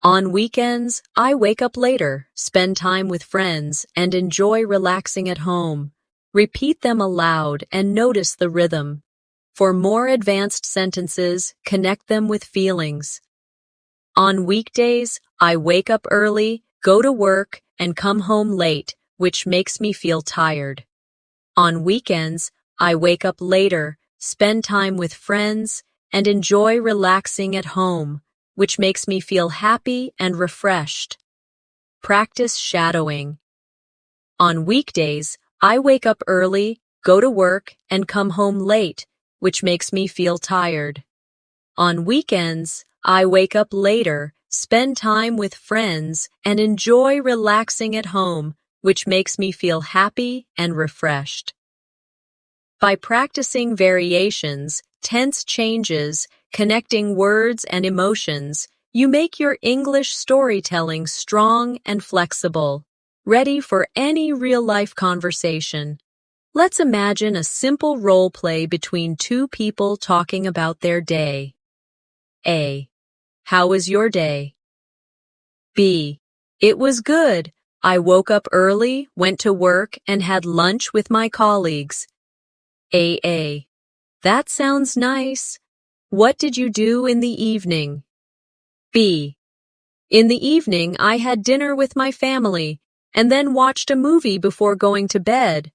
On weekends, I wake up later, spend time with friends, and enjoy relaxing at home. Repeat them aloud and notice the rhythm. For more advanced sentences, connect them with feelings. On weekdays, I wake up early, go to work, and come home late, which makes me feel tired. On weekends, I wake up later, spend time with friends, and enjoy relaxing at home, which makes me feel happy and refreshed. Practice shadowing. On weekdays, I wake up early, go to work, and come home late, which makes me feel tired. On weekends, I wake up later, spend time with friends, and enjoy relaxing at home, which makes me feel happy and refreshed. By practicing variations, tense changes, connecting words and emotions, you make your English storytelling strong and flexible, ready for any real-life conversation. Let's imagine a simple role play between two people talking about their day. A. How was your day? B. It was good. I woke up early, went to work, and had lunch with my colleagues. A. That sounds nice. What did you do in the evening? B. In the evening, I had dinner with my family and then watched a movie before going to bed.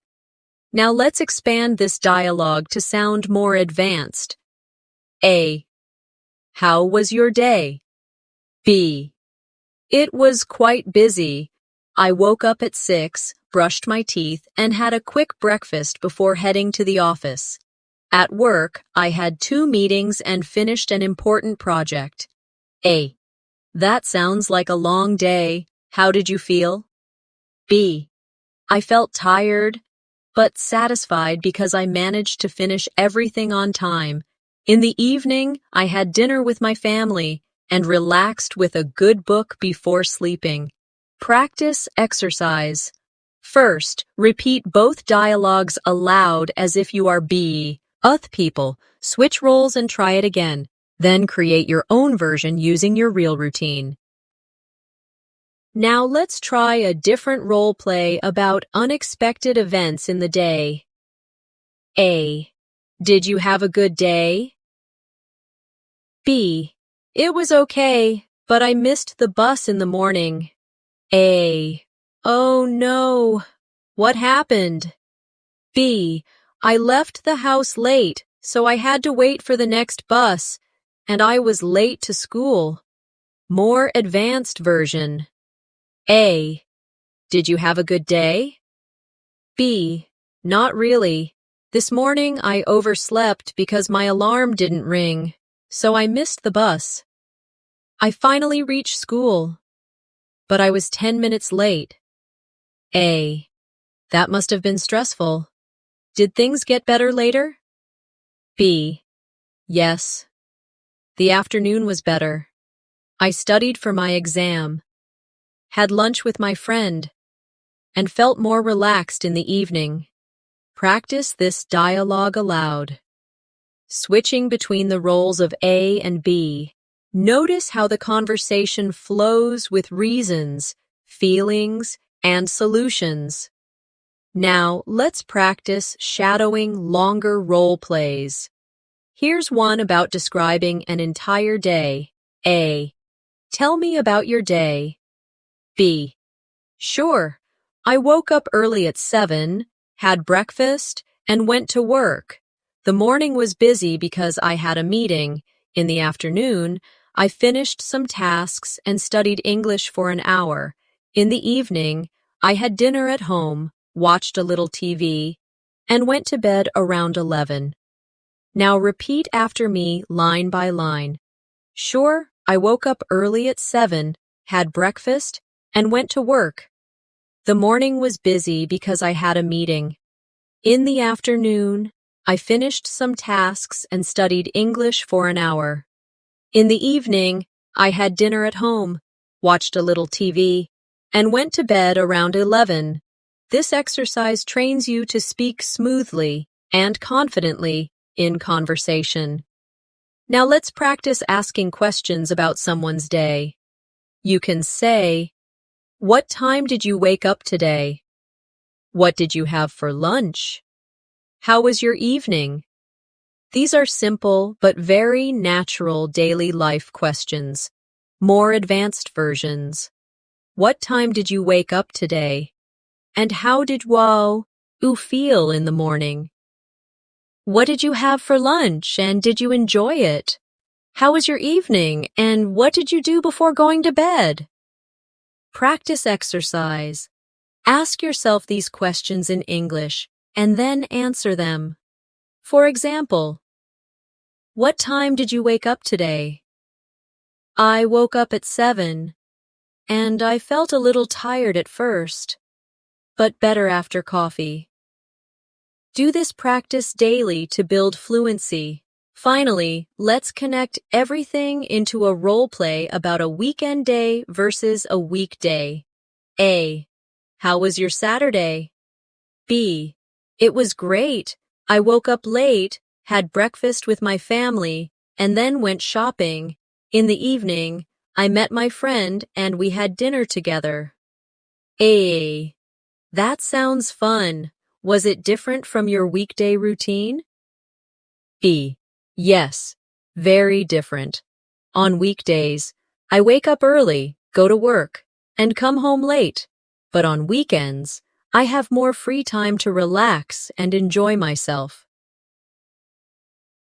Now let's expand this dialogue to sound more advanced. A. How was your day? B. It was quite busy. I woke up at 6, brushed my teeth, and had a quick breakfast before heading to the office. At work, I had 2 meetings and finished an important project. A. That sounds like a long day. How did you feel? B. I felt tired, but satisfied because I managed to finish everything on time. In the evening, I had dinner with my family and relaxed with a good book before sleeping. Practice exercise. First, repeat both dialogues aloud as if you are B. Other people. Switch roles and try it again. Then create your own version using your real routine. Now let's try a different role play about unexpected events in the day. A. Did you have a good day? B. It was okay, but I missed the bus in the morning. A. Oh no. What happened? B. I left the house late, so I had to wait for the next bus, and I was late to school. More advanced version. A. Did you have a good day? B. Not really. This morning I overslept because my alarm didn't ring, so I missed the bus. I finally reached school, but I was 10 minutes late. A. That must have been stressful. Did things get better later? B. Yes. The afternoon was better. I studied for my exam, had lunch with my friend, and felt more relaxed in the evening. Practice this dialogue aloud. Switching between the roles of A and B, notice how the conversation flows with reasons, feelings, and solutions. Now, let's practice shadowing longer role plays. Here's one about describing an entire day. A. Tell me about your day. B. Sure. I woke up early at 7, had breakfast, and went to work. The morning was busy because I had a meeting. In the afternoon, I finished some tasks and studied English for an hour. In the evening, I had dinner at home, watched a little TV, and went to bed around 11. Now repeat after me line by line. Sure, I woke up early at 7, had breakfast, and went to work. The morning was busy because I had a meeting. In the afternoon, I finished some tasks and studied English for an hour. In the evening, I had dinner at home, watched a little TV, and went to bed around 11. This exercise trains you to speak smoothly and confidently in conversation. Now let's practice asking questions about someone's day. You can say, what time did you wake up today? What did you have for lunch? How was your evening? These are simple but very natural daily life questions. More advanced versions. What time did you wake up today? And how did you feel in the morning? What did you have for lunch and did you enjoy it? How was your evening and what did you do before going to bed? Practice exercise. Ask yourself these questions in English and then answer them. For example, what time did you wake up today? I woke up at 7, and I felt a little tired at first, but better after coffee. Do this practice daily to build fluency. Finally, let's connect everything into a role play about a weekend day versus a weekday. A. How was your Saturday? B. It was great. I woke up late, had breakfast with my family, and then went shopping. In the evening, I met my friend and we had dinner together. A. That sounds fun. Was it different from your weekday routine? B. Yes, very different. On weekdays, I wake up early, go to work, and come home late. But on weekends, I have more free time to relax and enjoy myself.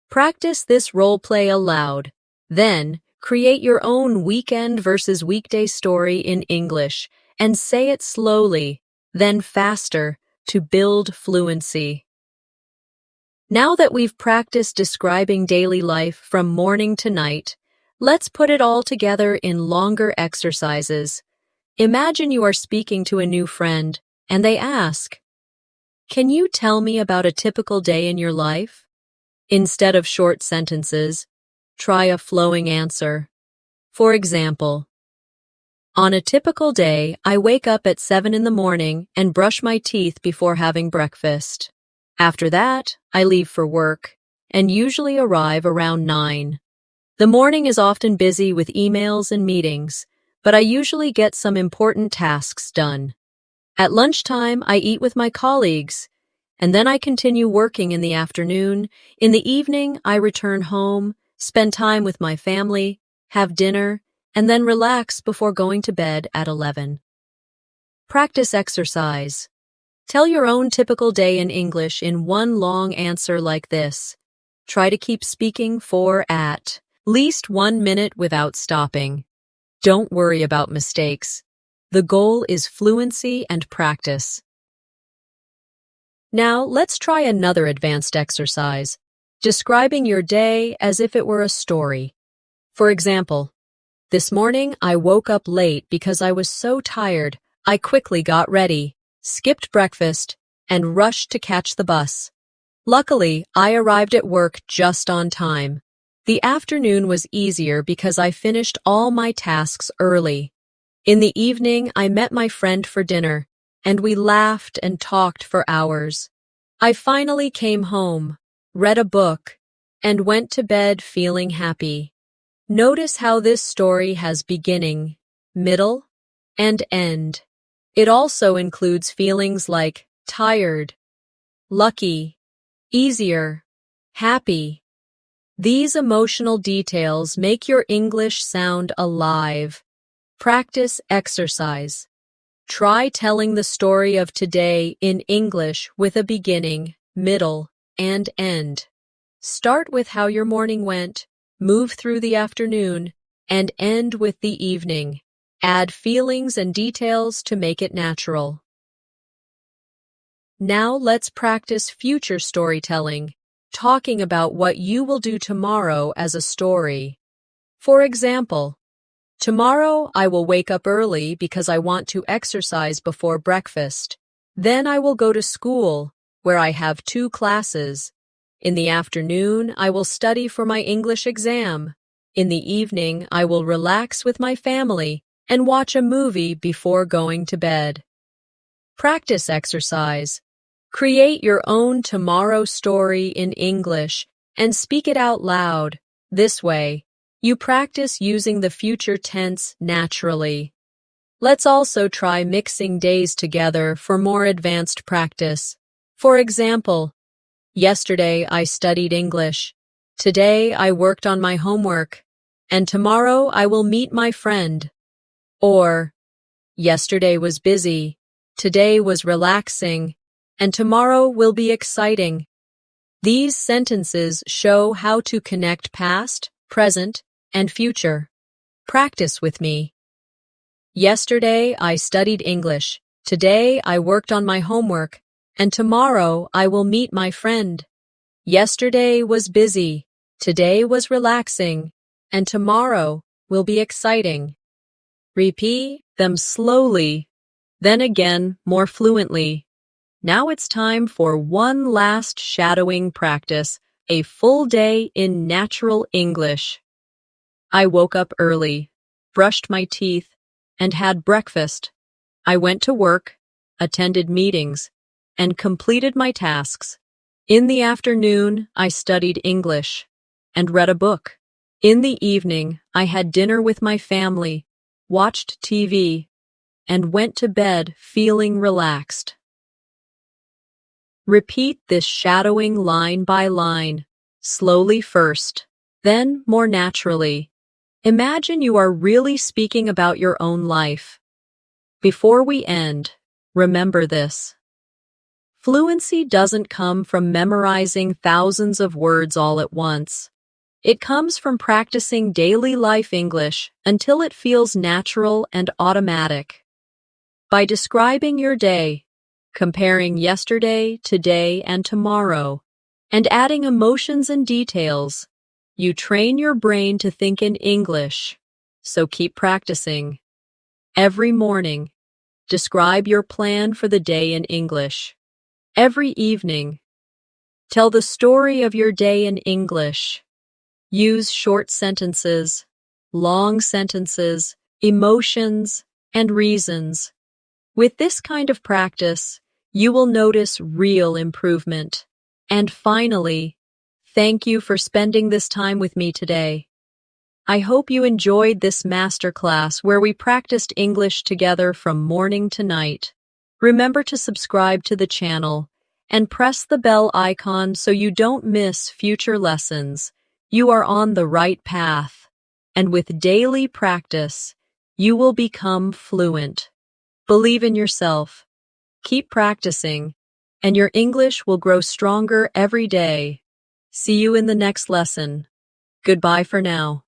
Practice this role play aloud. Then, create your own weekend versus weekday story in English and say it slowly, then faster, to build fluency. Now that we've practiced describing daily life from morning to night, let's put it all together in longer exercises. Imagine you are speaking to a new friend, and they ask, "Can you tell me about a typical day in your life?" Instead of short sentences, try a flowing answer. For example, on a typical day, I wake up at 7 in the morning and brush my teeth before having breakfast. After that, I leave for work and usually arrive around 9. The morning is often busy with emails and meetings, but I usually get some important tasks done. At lunchtime, I eat with my colleagues, and then I continue working in the afternoon. In the evening, I return home, spend time with my family, have dinner, and then relax before going to bed at 11. Practice exercise. Tell your own typical day in English in one long answer like this. Try to keep speaking for at least 1 minute without stopping. Don't worry about mistakes. The goal is fluency and practice. Now, let's try another advanced exercise, describing your day as if it were a story. For example, this morning I woke up late because I was so tired. I quickly got ready, skipped breakfast, and rushed to catch the bus. Luckily, I arrived at work just on time. The afternoon was easier because I finished all my tasks early. In the evening, I met my friend for dinner, and we laughed and talked for hours. I finally came home, read a book, and went to bed feeling happy. Notice how this story has beginning, middle, and end. It also includes feelings like tired, lucky, easier, happy. These emotional details make your English sound alive. Practice exercise. Try telling the story of today in English with a beginning, middle, and end. Start with how your morning went, move through the afternoon, and end with the evening. Add feelings and details to make it natural. Now let's practice future storytelling, talking about what you will do tomorrow as a story. For example, tomorrow I will wake up early because I want to exercise before breakfast. Then I will go to school, where I have 2 classes. In the afternoon, I will study for my English exam. In the evening, I will relax with my family and watch a movie before going to bed. Practice exercise. Create your own tomorrow story in English and speak it out loud. This way, you practice using the future tense naturally. Let's also try mixing days together for more advanced practice. For example, yesterday I studied English. Today I worked on my homework. And tomorrow I will meet my friend. Or, yesterday was busy, today was relaxing, and tomorrow will be exciting. These sentences show how to connect past, present, and future. Practice with me. Yesterday I studied English. Today I worked on my homework. And tomorrow I will meet my friend. Yesterday was busy. Today was relaxing. And tomorrow will be exciting. Repeat them slowly, then again more fluently. Now it's time for one last shadowing practice, a full day in natural English. I woke up early, brushed my teeth, and had breakfast. I went to work, attended meetings, and completed my tasks. In the afternoon, I studied English and read a book. In the evening, I had dinner with my family, watched TV, and went to bed feeling relaxed. Repeat this shadowing line by line, slowly first, then more naturally. Imagine you are really speaking about your own life. Before we end, remember this. Fluency doesn't come from memorizing thousands of words all at once. It comes from practicing daily life English until it feels natural and automatic. By describing your day, comparing yesterday, today, and tomorrow, and adding emotions and details, you train your brain to think in English. So keep practicing. Every morning, describe your plan for the day in English. Every evening, tell the story of your day in English. Use short sentences, long sentences, emotions, and reasons. With this kind of practice, you will notice real improvement. And finally, thank you for spending this time with me today. I hope you enjoyed this masterclass where we practiced English together from morning to night. Remember to subscribe to the channel and press the bell icon so you don't miss future lessons. You are on the right path, and with daily practice, you will become fluent. Believe in yourself, keep practicing, and your English will grow stronger every day. See you in the next lesson. Goodbye for now.